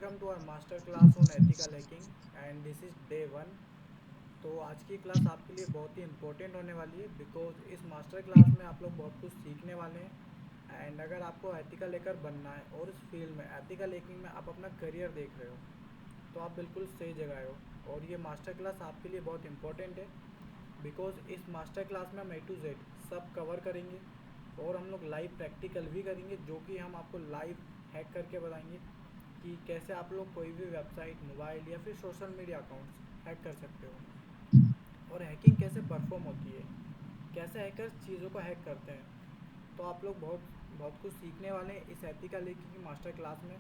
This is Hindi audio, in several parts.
Welcome to our master class on ethical hacking and this is day 1। तो आज की क्लास आपके लिए बहुत ही इंपॉर्टेंट होने वाली है बिकॉज इस मास्टर क्लास में आप लोग बहुत कुछ सीखने वाले हैं। एंड अगर आपको एथिकल हैकर बनना है और इस फील्ड में एथिकल हैकिंग में आप अपना करियर देख रहे हो तो आप बिल्कुल सही जगह हो। और ये मास्टर क्लास आपके लिए बहुत इंपॉर्टेंट है बिकॉज इस मास्टर क्लास में हम A to Z सब कवर करेंगे और हम लोग लाइव प्रैक्टिकल भी करेंगे जो कि हम आपको लाइव हैक करके बताएंगे कि कैसे आप लोग कोई भी वेबसाइट, मोबाइल या फिर सोशल मीडिया अकाउंट्स हैक कर सकते हो और हैकिंग कैसे परफॉर्म होती है, कैसे हैकर्स चीज़ों को हैक करते हैं। तो आप लोग बहुत बहुत कुछ सीखने वाले हैं इस एथिकल हैकिंग की मास्टर क्लास में।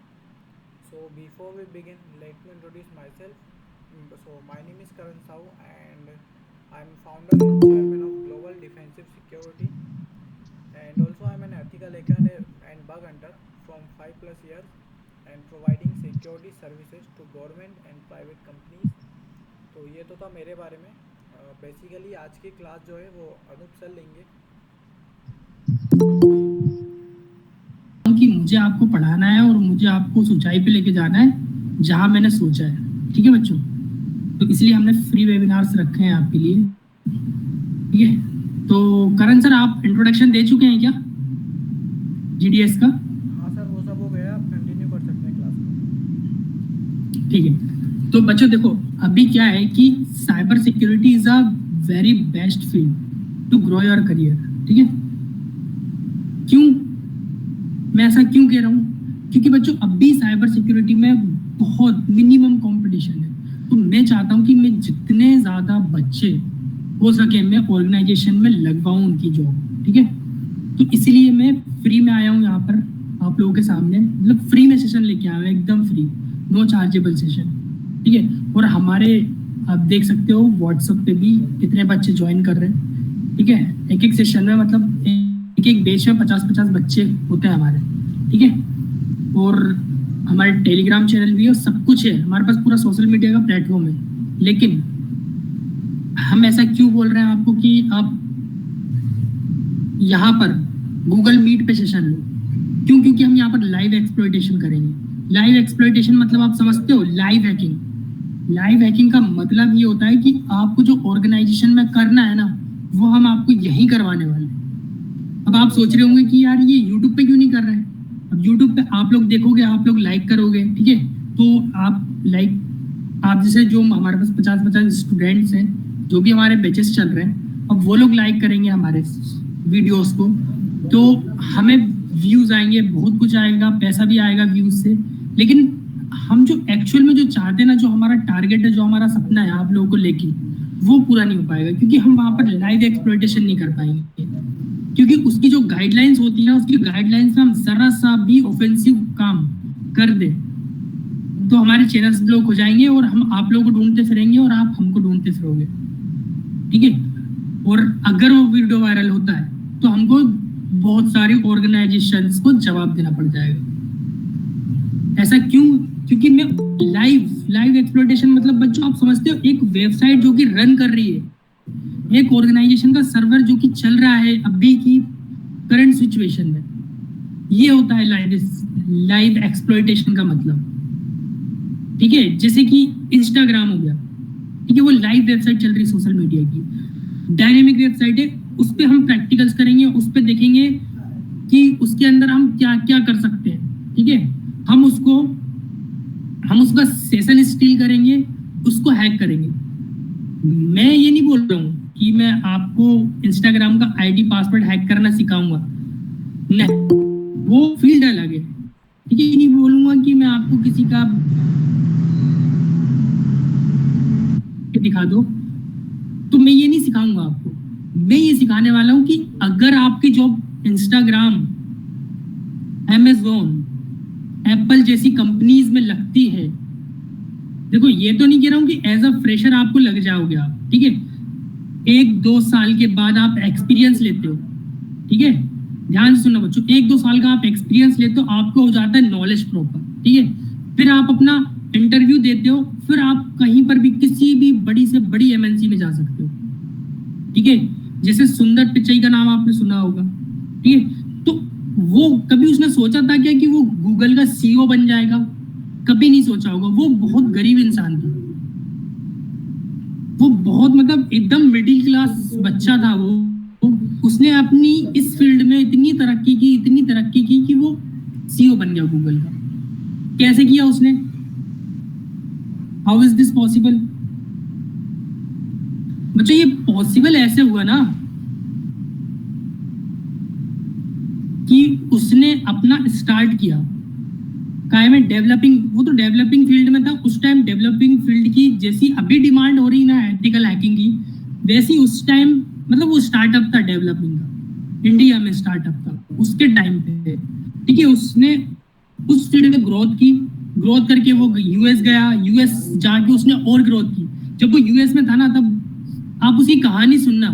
So before we begin let me introduce myself. So my name is Karan Sahu and I am founder and chairman of global defensive security and also I'm an ethical hacker and bug hunter from 5+ years and providing security services to government and private companies। तो ये तो था मेरे बारे में। बेसिकली आज की क्लास जो है वो अनूप सर लेंगे कि मुझे आपको पढ़ाना है और मुझे आपको ऊंचाई पे लेके जाना है जहां मैंने सोचा है। ठीक है बच्चों, तो इसलिए हमने फ्री वेबिनार्स रखे हैं आपके लिए। ठीक है, तो करण सर आप इंट्रोडक्शन दे चुके हैं क्या GDS का? हाँ सर, वो सब हो गया, आप कंटिन्यू कर सकते हैं क्लास को। ठीक है, तो बच्चों देखो अभी क्या है कि cyber security is a very best field to grow your career. ठीक है, क्यों मैं ऐसा क्यों कह रहा हूँ? क्योंकि बच्चों अभी साइबर सिक्योरिटी में बहुत मिनिमम कंपटीशन है। तो मैं चाहता हूँ कि मैं जितने ज़्यादा बच्चे हो सके मैं ऑर्गेनाइजेशन में लगवाऊँ उनकी जॉब। ठीक है, तो इसलिए मैं फ्री में आया हूँ यहाँ पर आप लोगों के सामने, मतलब फ्री में सेशन लेके आया हूँ, एकदम फ्री, नो चार्जेबल सेशन। ठीक है, और हमारे आप देख सकते हो व्हाट्सएप पे भी कितने बच्चे ज्वाइन कर रहे हैं। ठीक है, एक एक सेशन में मतलब एक एक बैच में 50-50 बच्चे होते हैं हमारे। ठीक है, और हमारे टेलीग्राम चैनल भी है और सब कुछ है हमारे पास, पूरा सोशल मीडिया का प्लेटफॉर्म है। लेकिन हम ऐसा क्यों बोल रहे हैं आपको कि आप यहाँ पर गूगल मीट पे सेशन लो? क्यों? क्योंकि हम यहाँ पर लाइव एक्सप्लॉइटेशन करेंगे। लाइव एक्सप्लॉइटेशन मतलब आप समझते हो, लाइव हैकिंग। लाइव हैकिंग का मतलब ये होता है कि आपको जो ऑर्गेनाइजेशन में करना है ना वो हम आपको यही करवाने वाले हैं। अब आप सोच रहे होंगे कि यार ये यूट्यूब पे क्यों नहीं कर रहे हैं? अब यूट्यूब पे आप लोग देखोगे, आप लोग लाइक करोगे। ठीक है, तो आप जैसे जो हमारे पास 50-50 स्टूडेंट्स हैं जो भी हमारे बैचेस चल रहे हैं, अब वो लोग लाइक करेंगे हमारे वीडियोस को, तो हमें व्यूज आएंगे, बहुत कुछ आएगा, पैसा भी आएगा व्यूज से। लेकिन हम जो एक्चुअल में जो चाहते हैं ना, जो हमारा टारगेट है, जो हमारा सपना है आप लोगों को लेके, वो पूरा नहीं हो पाएगा क्योंकि हम वहां पर लाइव एक्सप्लॉइटेशन नहीं कर पाएंगे। क्योंकि उसकी जो गाइडलाइंस होती है ना, उसकी गाइडलाइंस में हम जरा सा भी ऑफेंसिव काम कर दे तो हमारे चैनल्स ब्लॉक हो जाएंगे और हम आप लोगों को ढूंढते फिरेंगे और आप हमको ढूंढते फिरोगे। ठीक है, और अगर वो वीडियो वायरल होता है तो हमको बहुत सारी ऑर्गेनाइजेशंस को जवाब देना पड़ जाएगा। ऐसा क्यों? क्योंकि मैं लाइव एक्सप्लॉइटेशन मतलब बच्चों आप समझते हो, एक वेबसाइट जो कि रन कर रही है, एक ऑर्गेनाइजेशन का सर्वर जो कि चल रहा है अभी की करंट सिचुएशन में, ये होता है लाइव एक्सप्लॉइटेशन का मतलब। ठीक है, जैसे कि इंस्टाग्राम हो गया, ठीक है, वो लाइव वेबसाइट चल रही है सोशल मीडिया की, डायनेमिक वेबसाइट है, उस पर हम प्रैक्टिकल्स करेंगे, उस पर देखेंगे कि उसके अंदर हम क्या क्या कर सकते हैं। ठीक है, हम उसका सेशन स्टील करेंगे, उसको हैक करेंगे। मैं ये नहीं बोल रहा हूँ कि मैं आपको इंस्टाग्राम का आईडी पासवर्ड हैक करना सिखाऊंगा, नहीं, वो फील्ड अलग है। ठीक है, नहीं बोलूंगा कि मैं आपको किसी का दिखा दो, तो मैं ये नहीं सिखाऊंगा आपको। मैं ये सिखाने वाला हूं कि अगर आपकी जॉब इंस्टाग्राम, अमेज़न, एप्पल जैसी कंपनीज में लगती है, देखो ये तो नहीं कह रहा हूं कि एज अ फ्रेशर आपको लग जाओगे आप। ठीक है, 1-2 साल के बाद आप एक्सपीरियंस लेते हो। ठीक है, ध्यान से सुनना बच्चों, 1-2 साल का आप एक्सपीरियंस लेते हो, आपको हो जाता है नॉलेज प्रॉपर। ठीक है, फिर आप अपना इंटरव्यू देते हो, फिर आप कहीं पर भी किसी भी बड़ी से बड़ी MNC में जा सकते हो। ठीक है, जैसे सुंदर पिचई का नाम आपने सुना होगा। ठीक है, तो वो कभी उसने सोचा था क्या कि वो गूगल का CEO बन जाएगा? कभी नहीं सोचा होगा। वो बहुत गरीब इंसान था, वो बहुत मतलब एकदम मिडिल क्लास बच्चा था वो उसने अपनी इस फील्ड में इतनी तरक्की की कि वो सीईओ बन गया गूगल का। कैसे किया उसने? How is this possible? बच्चों ये पॉसिबल ऐसे हुआ ना कि उसने अपना स्टार्ट किया काय में, डेवलपिंग, वो तो डेवलपिंग फील्ड में था उस टाइम। डेवलपिंग फील्ड की जैसी अभी डिमांड हो रही ना एथिकल हैकिंग की, वैसी उस टाइम मतलब वो स्टार्टअप था डेवलपिंग का, इंडिया में स्टार्टअप था उसके टाइम पे, ठीक है। उसने उस फील्ड में ग्रोथ करके वो यूएस गया, यूएस जाके उसने और ग्रोथ की। जब वो यूएस में था ना तब आप उसकी कहानी सुनना,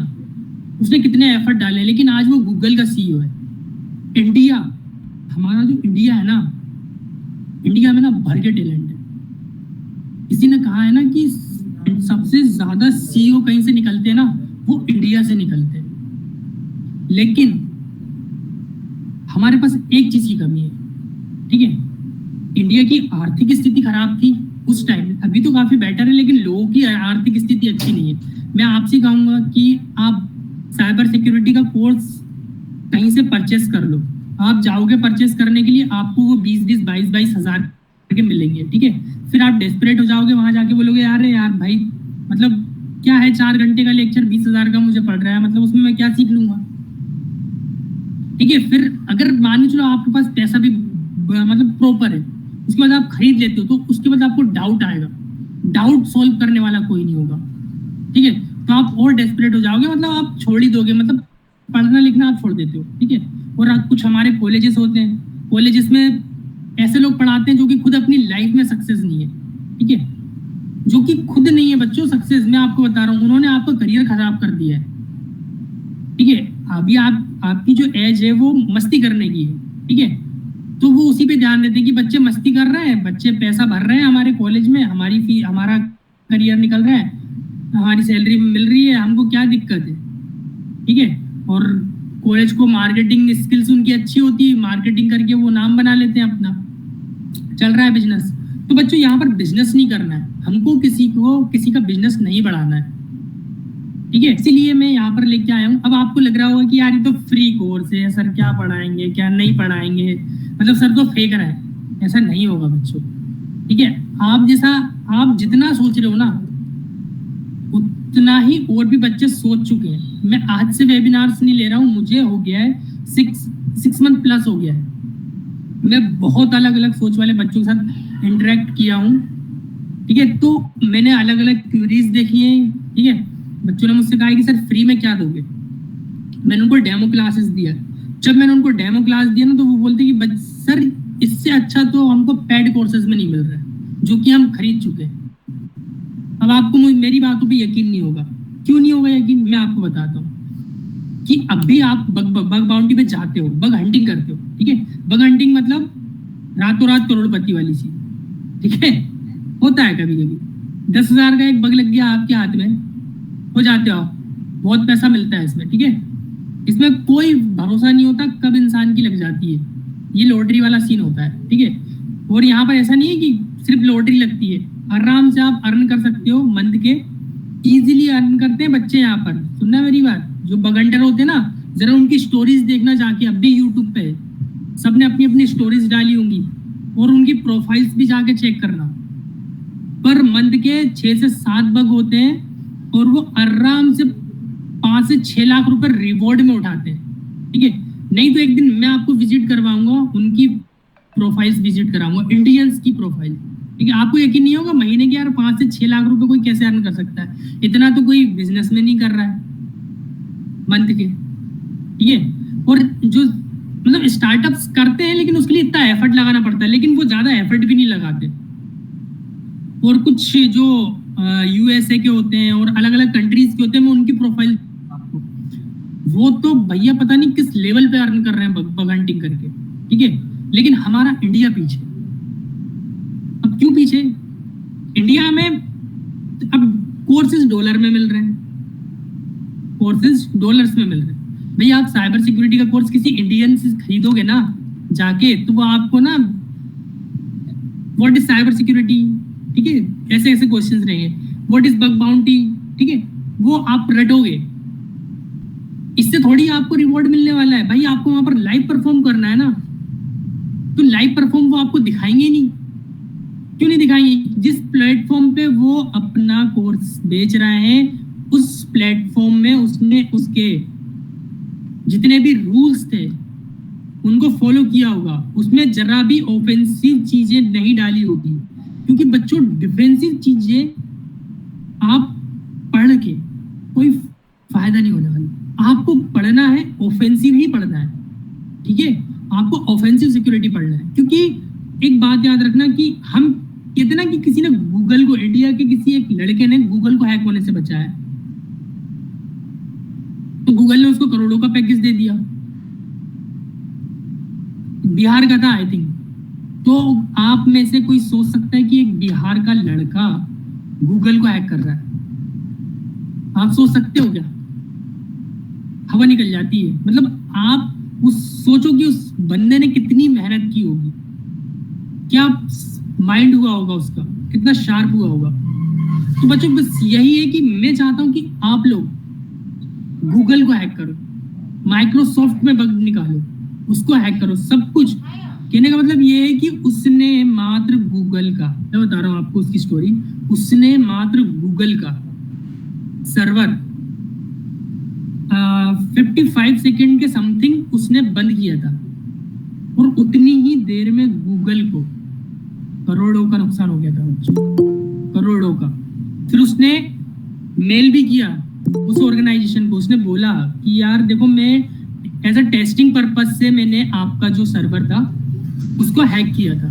उसने कितने एफर्ट डाले, लेकिन आज वो गूगल का सीईओ है। इंडिया, हमारा जो इंडिया है ना, इंडिया में ना भर के टैलेंट है। किसी ने कहा है ना कि सबसे ज्यादा सीईओ कहीं से निकलते हैं ना, वो इंडिया से निकलते हैं। लेकिन हमारे पास एक चीज की कमी है, ठीक है। इंडिया की आर्थिक स्थिति खराब थी उस टाइम, अभी तो काफी बेटर है, लेकिन लोगों की आर्थिक स्थिति अच्छी नहीं है। मैं आपसे कहूंगा कि आप साइबर सिक्योरिटी का कोर्स कहीं से परचेस कर लो। आप जाओगे परचेस करने के लिए, आपको वो 20-20, 22-22 हजार के मिलेंगे, ठीक है। फिर आप डेस्परेट हो जाओगे, वहां जाके बोलोगे यार भाई मतलब क्या है, 4 घंटे का लेक्चर 20,000 का मुझे पड़ रहा है, मतलब उसमें मैं क्या सीख लूंगा, ठीक है। फिर अगर मान चलो आपके पास पैसा भी मतलब प्रॉपर है, उसके बाद आप खरीद लेते हो, तो उसके बाद आपको डाउट आएगा, डाउट सोल्व करने वाला कोई नहीं होगा, ठीक है। तो आप और डेस्परेट हो जाओगे, मतलब आप छोड़ ही दोगे, मतलब पढ़ना लिखना आप छोड़ देते हो, ठीक है। और कुछ हमारे कॉलेजेस होते हैं, कॉलेजेस में ऐसे लोग पढ़ाते हैं जो कि खुद अपनी लाइफ में सक्सेस नहीं है, ठीक है, जो कि खुद नहीं है बच्चों सक्सेस। मैं आपको बता रहा हूँ, उन्होंने आपका करियर खराब कर दिया है, ठीक है। अभी आपकी जो एज है वो मस्ती करने की है, ठीक है। तो वो उसी पे ध्यान देते हैं कि बच्चे मस्ती कर रहे हैं, बच्चे पैसा भर रहे हैं हमारे कॉलेज में, हमारी फी, हमारा करियर निकल रहा है, हमारी सैलरी मिल रही है, हमको क्या दिक्कत है, ठीक है। और कॉलेज को मार्केटिंग स्किल्स उनकी अच्छी होती है, मार्केटिंग करके वो नाम बना लेते हैं अपना, चल रहा है बिजनेस। तो बच्चों यहाँ पर बिजनेस नहीं करना है हमको, किसी का बिजनेस नहीं बढ़ाना है, ठीक है। इसीलिए मैं यहाँ पर लेके आया हूँ। अब आपको लग रहा होगा कि यार ये तो फ्री कोर्स है, सर क्या पढ़ाएंगे क्या नहीं पढ़ाएंगे, मतलब सर तो फेक रहा है। ऐसा नहीं होगा बच्चों, ठीक है। आप जितना सोच रहे हो ना, उतना ही और भी बच्चे सोच चुके हैं। मैं आज से वेबिनार्स नहीं ले रहा हूँ, मुझे हो गया है 6 मंथ प्लस हो गया है। मैं बहुत अलग अलग सोच वाले बच्चों के साथ इंटरेक्ट किया हूँ, ठीक है। तो मैंने अलग अलग क्यूरीज देखी है, ठीक है। बच्चों ने मुझसे कहा कि सर फ्री में क्या दोगे, मैंने उनको डेमो क्लासेस दिया। जब मैंने उनको डेमो क्लास दिया ना, तो वो बोलते कि सर इससे अच्छा तो हमको पेड कोर्सेज में नहीं मिल रहा है, जो कि हम खरीद चुके हैं। अब आपको मेरी बातों पे यकीन नहीं होगा, क्यों नहीं होगा यकीन, मैं आपको बताता हूँ कि अभी आप बग बाउंटी पे जाते हो, बग हंटिंग करते हो, ठीक है। बग हंटिंग मतलब रातों रात करोड़पति वाली चीज, ठीक है। होता है कभी कभी 10,000 का एक बग लग गया आपके हाथ में, हो जाते हो, बहुत पैसा मिलता है इसमें, ठीक है। इसमें कोई भरोसा नहीं होता कब इंसान की लग जाती है, ये लॉटरी वाला सीन होता है, ठीक है। और यहाँ पर ऐसा नहीं है कि सिर्फ लॉटरी लगती है, आराम से आप अर्न कर सकते हो मंथ के, इजीली अर्न करते हैं बच्चे। यहाँ पर सुनना मेरी बात, जो बगंटर होते हैं ना, जरा उनकी स्टोरीज देखना जाके, अब भी यूट्यूब पे सबने अपनी अपनी स्टोरीज डाली होंगी, और उनकी प्रोफाइल्स भी जाके चेक करना। पर मंथ के 6 से 7 बग होते हैं, और वो आराम से 5 से 6 लाख रुपए रिवॉर्ड में उठाते हैं, ठीक है। नहीं तो एक दिन मैं आपको विजिट करवाऊंगा, उनकी प्रोफाइल्स विजिट कराऊंगा, इंडियंस की प्रोफाइल, ठीक है। आपको यकीन नहीं होगा महीने के यार 5 से 6 लाख रुपए कोई कैसे अर्न कर सकता है, इतना तो कोई बिजनेस में नहीं कर रहा है मंथ के, ठीक है। और जो मतलब स्टार्टअप्स करते हैं, लेकिन उसके लिए इतना एफर्ट लगाना पड़ता है, लेकिन वो ज्यादा एफर्ट भी नहीं लगाते। और कुछ जो यूएसए के होते हैं और अलग अलग कंट्रीज के होते हैं, मैं उनकी प्रोफाइल आपको, वो तो भैया पता नहीं किस लेवल पे अर्न कर रहे हैं बग हंटिंग करके, ठीक है। लेकिन हमारा इंडिया पीछे। अब क्यों पीछे? इंडिया में अब कोर्सेज डॉलर में मिल रहे हैं, कोर्सेज डॉलर्स में मिल रहे हैं। भैया आप साइबर सिक्योरिटी का कोर्स किसी इंडियन से खरीदोगे ना जाके, तो वो आपको ना व्हाट इज साइबर सिक्योरिटी, ठीक है, ऐसे ऐसे क्वेश्चंस रहेंगे, व्हाट इज बग बाउंटी, ठीक है, वो आप रटोगे, इससे थोड़ी आपको रिवॉर्ड मिलने वाला है भाई, आपको वहां पर लाइव परफॉर्म करना है ना, तो लाइव परफॉर्म वो आपको दिखाएंगे नहीं, क्यों नहीं दिखाएंगे, जिस प्लेटफॉर्म पे वो अपना कोर्स बेच रहे हैं उस प्लेटफॉर्म में उसने उसके जितने भी रूल्स थे उनको फॉलो किया होगा, उसमें जरा भी ऑफेंसिव चीजें नहीं डाली होगी, क्योंकि बच्चों डिफेंसिव चीजें आप पढ़ के कोई फायदा नहीं होने वाला, आपको पढ़ना है ऑफेंसिव ही पढ़ना है, ठीक है, आपको ऑफेंसिव सिक्योरिटी पढ़ना है, क्योंकि एक बात याद रखना कि हम कहते ना कि किसी ने गूगल को, इंडिया के किसी एक लड़के ने गूगल को हैक होने से बचाया, तो गूगल ने उसको करोड़ों का पैकेज दे दिया, बिहार का था आई थिंक, तो आप में से कोई सोच सकता है कि एक बिहार का लड़का गूगल को हैक कर रहा है, आप सोच सकते हो क्या, हवा निकल जाती है, मतलब आप उस सोचो कि उस बंदे ने कितनी मेहनत की होगी, क्या माइंड हुआ होगा उसका, कितना शार्प हुआ होगा। तो बच्चों बस यही है कि मैं चाहता हूं कि आप लोग गूगल को हैक करो, माइक्रोसॉफ्ट में बग निकालो, उसको हैक करो, सब कुछ। कहने का मतलब ये है कि उसने मात्र गूगल का, मैं बता रहा हूं आपको उसकी स्टोरी, उसने मात्र गूगल का सर्वर 55 सेकेंड के समथिंग उसने बंद किया था, और उतनी ही देर में गूगल को करोड़ों का नुकसान हो गया था, करोड़ों का। फिर उसने मेल भी किया उस ऑर्गेनाइजेशन को, उसने बोला कि यार देखो मैं एज अ टेस्टिंग पर्पस से मैंने आपका जो सर्वर था उसको हैक किया था,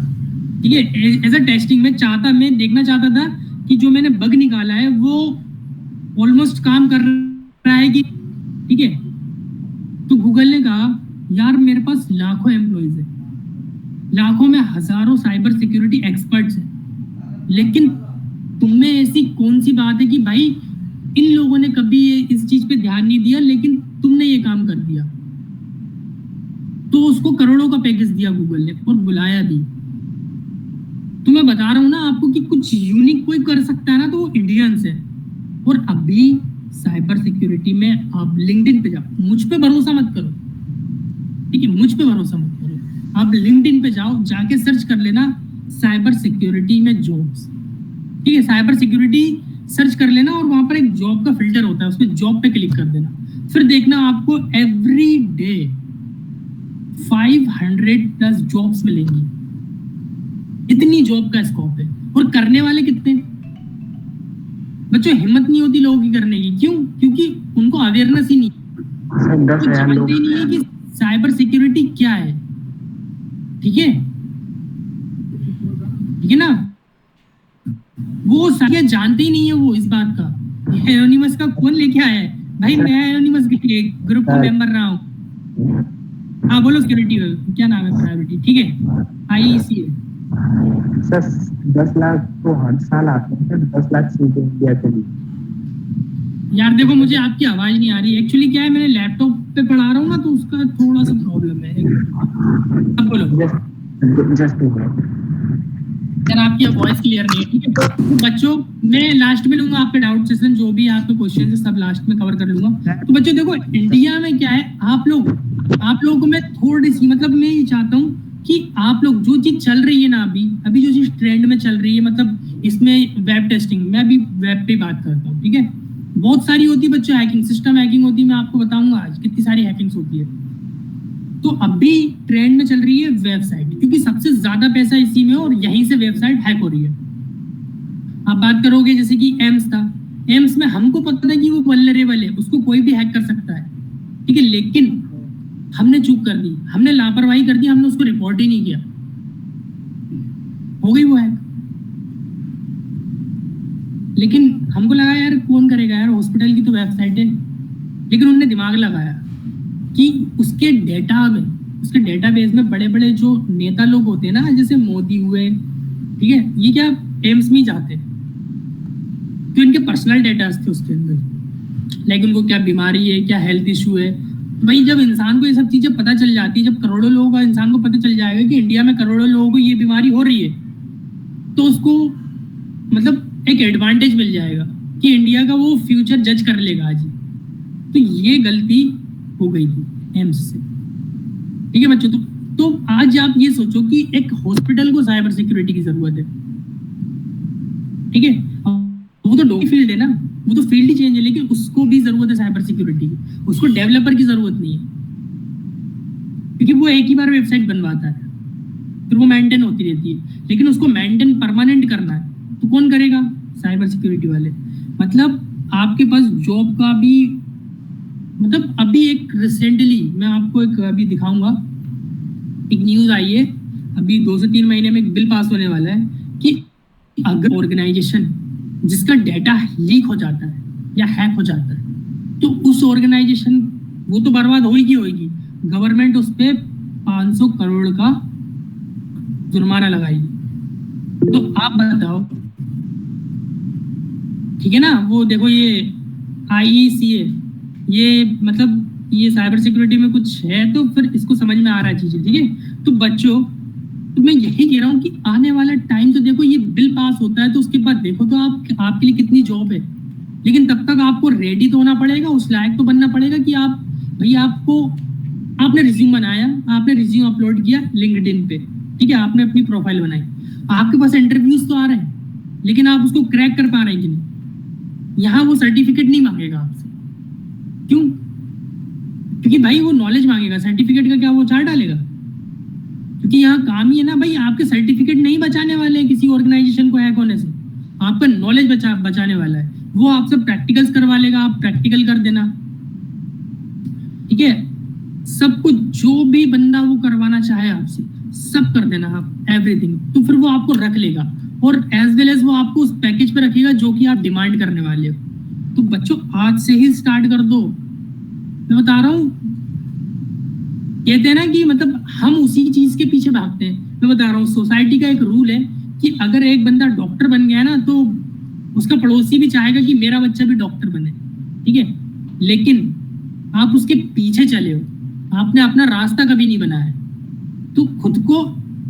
ठीक है, एज अ टेस्टिंग मैं देखना चाहता था कि जो मैंने बग निकाला है वो ऑलमोस्ट काम कर रहा है कि, ठीक है। तो गूगल ने कहा यार मेरे पास लाखों एम्प्लॉइज है, लाखों में हजारों साइबर सिक्योरिटी एक्सपर्ट्स हैं, लेकिन तुम में ऐसी कौन सी बात है कि भाई इन लोगों ने कभी इस चीज पे ध्यान नहीं दिया लेकिन तुमने ये काम कर दिया। तो उसको करोड़ों का पैकेज दिया गूगल ने और बुलाया भी। तो मैं बता रहा हूं ना आपको कि कुछ यूनिक कोई कर सकता है ना तो वो इंडियंस है। और अभी साइबर सिक्योरिटी में आप लिंक्डइन पे जाओ, मुझ पे भरोसा मत करो, ठीक है, मुझ पे भरोसा मत करो, आप लिंक्डइन पे जाओ, जाके सर्च कर लेना साइबर सिक्योरिटी में जॉब्स, ठीक है, साइबर सिक्योरिटी सर्च कर लेना और वहां पर एक जॉब का फिल्टर होता है, उसमें जॉब पे क्लिक कर देना, फिर देखना आपको एवरी डे 500+ जॉब्स मिलेंगी, इतनी जॉब का स्कोप है। और करने वाले कितने बच्चों, हिम्मत नहीं होती लोगों की करने की, क्यों? क्योंकि उनको अवेयरनेस ही नहीं, तो जानते ही नहीं है कि साइबर सिक्योरिटी क्या है, ठीक है, ठीक है ना, वो सारे जानते ही नहीं है वो इस बात का। एनोनिमस का कौन लेके आया है भाई? मैं एनोनिमस के ग्रुप का मेंबर रहा हूँ। हाँ बोलो, सिक्योरिटी क्या नाम है? प्राइवेटी, ठीक है, IEC सर 10 लाख तो हर साल आते हैं, 10 लाख सीधे इंडिया के लिए। यार देखो मुझे आपकी आवाज नहीं आ रही, एक्चुअली क्या है मैंने लैपटॉप पे पढ़ा रहा हूँ ना तो उसका थोड़ा सा प्रॉब्लम है। अब बोलो। जस्ट यार आपकी वॉइस क्लियर नहीं है, ठीक है। तो बच्चों मैं लास्ट में लूंगा आपके डाउट सेशन, जो भी आपके क्वेश्चन है सब लास्ट में कवर कर लूंगा। तो बच्चों देखो इंडिया में क्या है, आप लोगों को मैं थोड़ी सी, मतलब मैं ये चाहता हूँ कि आप लोग जो चीज चल रही है ना अभी जो चीज ट्रेंड में चल रही है, मतलब इसमें वेब टेस्टिंग, मैं अभी वेब पे बात करता हूँ, ठीक है, बहुत सारी होती है बच्चों, हैकिंग, सिस्टम हैकिंग होती है, मैं आपको बताऊंगा आज कितनी सारी हैकिंग्स होती है। तो अभी ट्रेंड में चल रही है वेबसाइट, क्योंकि सबसे ज्यादा पैसा इसी में और यहीं से वेबसाइट हैक हो रही है। आप बात करोगे जैसे कि एम्स था, एम्स में हमको पता था कि वो वल्नरेबल है, उसको कोई भी हैक कर सकता है, ठीक है, लेकिन हमने चूक कर दी, हमने लापरवाही कर दी, हमने उसको रिपोर्ट ही नहीं किया, हो गई वो हैक। लेकिन हमको लगा यार कौन करेगा यार, हॉस्पिटल की तो वेबसाइट है, लेकिन उन्होंने दिमाग लगाया कि उसके डेटाबेस में बड़े बड़े जो नेता लोग होते हैं ना, जैसे मोदी हुए, ठीक है, ये क्या एम्स में जाते, तो इनके पर्सनल डेटा थे उसके अंदर, लेकिन उनको क्या बीमारी है, क्या हेल्थ इशू है। भाई जब इंसान को ये सब चीजें पता चल जाती है, जब करोड़ों लोगों का इंसान को पता चल जाएगा कि इंडिया में करोड़ों लोगों को ये बीमारी हो रही है, तो उसको मतलब एक एडवांटेज मिल जाएगा कि इंडिया का वो फ्यूचर जज कर लेगा आज ही। तो ये गलती हो गई थी एम्स से। ठीक है बच्चों, तो आज आप ये सोचो कि एक हॉस्पिटल को साइबर सिक्योरिटी की जरूरत है। ठीक है, वो तो डॉक्टर फील्ड है ना, वो तो फील्ड ही चेंज है, लेकिन उसको भी जरूरत है साइबर सिक्योरिटी की। उसको डेवलपर की जरूरत नहीं है, क्योंकि वो एक ही बार वेबसाइट बनवाता है, फिर वो मेंटेन होती रहती है। लेकिन उसको मेंटेन परमानेंट करना है तो कौन करेगा? साइबर सिक्योरिटी वाले। मतलब आपके पास जॉब का भी, मतलब अभी एक रिसेंटली मैं आपको एक अभी दिखाऊंगा, एक न्यूज आई है, अभी 2 से 3 महीने में एक बिल पास होने वाला है कि अगर ऑर्गेनाइजेशन जिसका डेटा लीक हो जाता है या हैक हो जाता है तो उस ऑर्गेनाइजेशन वो तो बर्बाद होगी होगी, गवर्नमेंट उस पर 500 करोड़ का जुर्माना लगाएगी। तो आप बताओ, ठीक है ना? वो देखो ये IECA, ये मतलब ये साइबर सिक्योरिटी में कुछ है तो फिर इसको समझ में आ रहा है चीजें। ठीक है, तो बच्चों तो मैं यही कह रहा हूँ कि आने वाला टाइम तो देखो, ये बिल पास होता है तो उसके बाद देखो तो आपके लिए कितनी जॉब है। लेकिन तब तक आपको रेडी तो होना पड़ेगा, उस लायक तो बनना पड़ेगा कि आप भाई आपने रिज्यूम बनाया, आपने रिज्यूम अपलोड किया लिंक्डइन पे, ठीक है, आपने अपनी प्रोफाइल बनाई, आपके पास इंटरव्यूज तो आ रहे हैं, लेकिन आप उसको क्रैक कर पा रहे हैं कि नहीं? यहाँ वो सर्टिफिकेट नहीं मांगेगा आपसे। क्यों? क्योंकि भाई वो नॉलेज मांगेगा, सर्टिफिकेट का क्या वो चार डालेगा? क्योंकि यहाँ काम ही है ना भाई, आपके सर्टिफिकेट नहीं बचाने वाले हैं किसी ऑर्गेनाइजेशन को हैक होने से, आपका नॉलेज बचाने वाला है। वो आपसे प्रैक्टिकल्स करवा लेगा, आप प्रैक्टिकल कर देना। ठीक है, सब कुछ जो भी बंदा वो करवाना चाहे आपसे सब कर देना आप, एवरीथिंग। तो फिर वो आपको रख लेगा और एज वेल एज वो आपको उस पैकेज पे रखेगा जो कि आप डिमांड करने वाले हो। तो बच्चों आज से ही स्टार्ट कर दो, मैं बता रहा हूँ। कहते हैं ना कि मतलब हम उसी चीज के पीछे भागते हैं। मैं बता रहा हूँ, सोसाइटी का एक रूल है कि अगर एक बंदा डॉक्टर बन गया ना तो उसका पड़ोसी भी चाहेगा कि मेरा बच्चा भी डॉक्टर बने। ठीक है, लेकिन आप उसके पीछे चले हो, आपने अपना रास्ता कभी नहीं बनाया, तो खुद को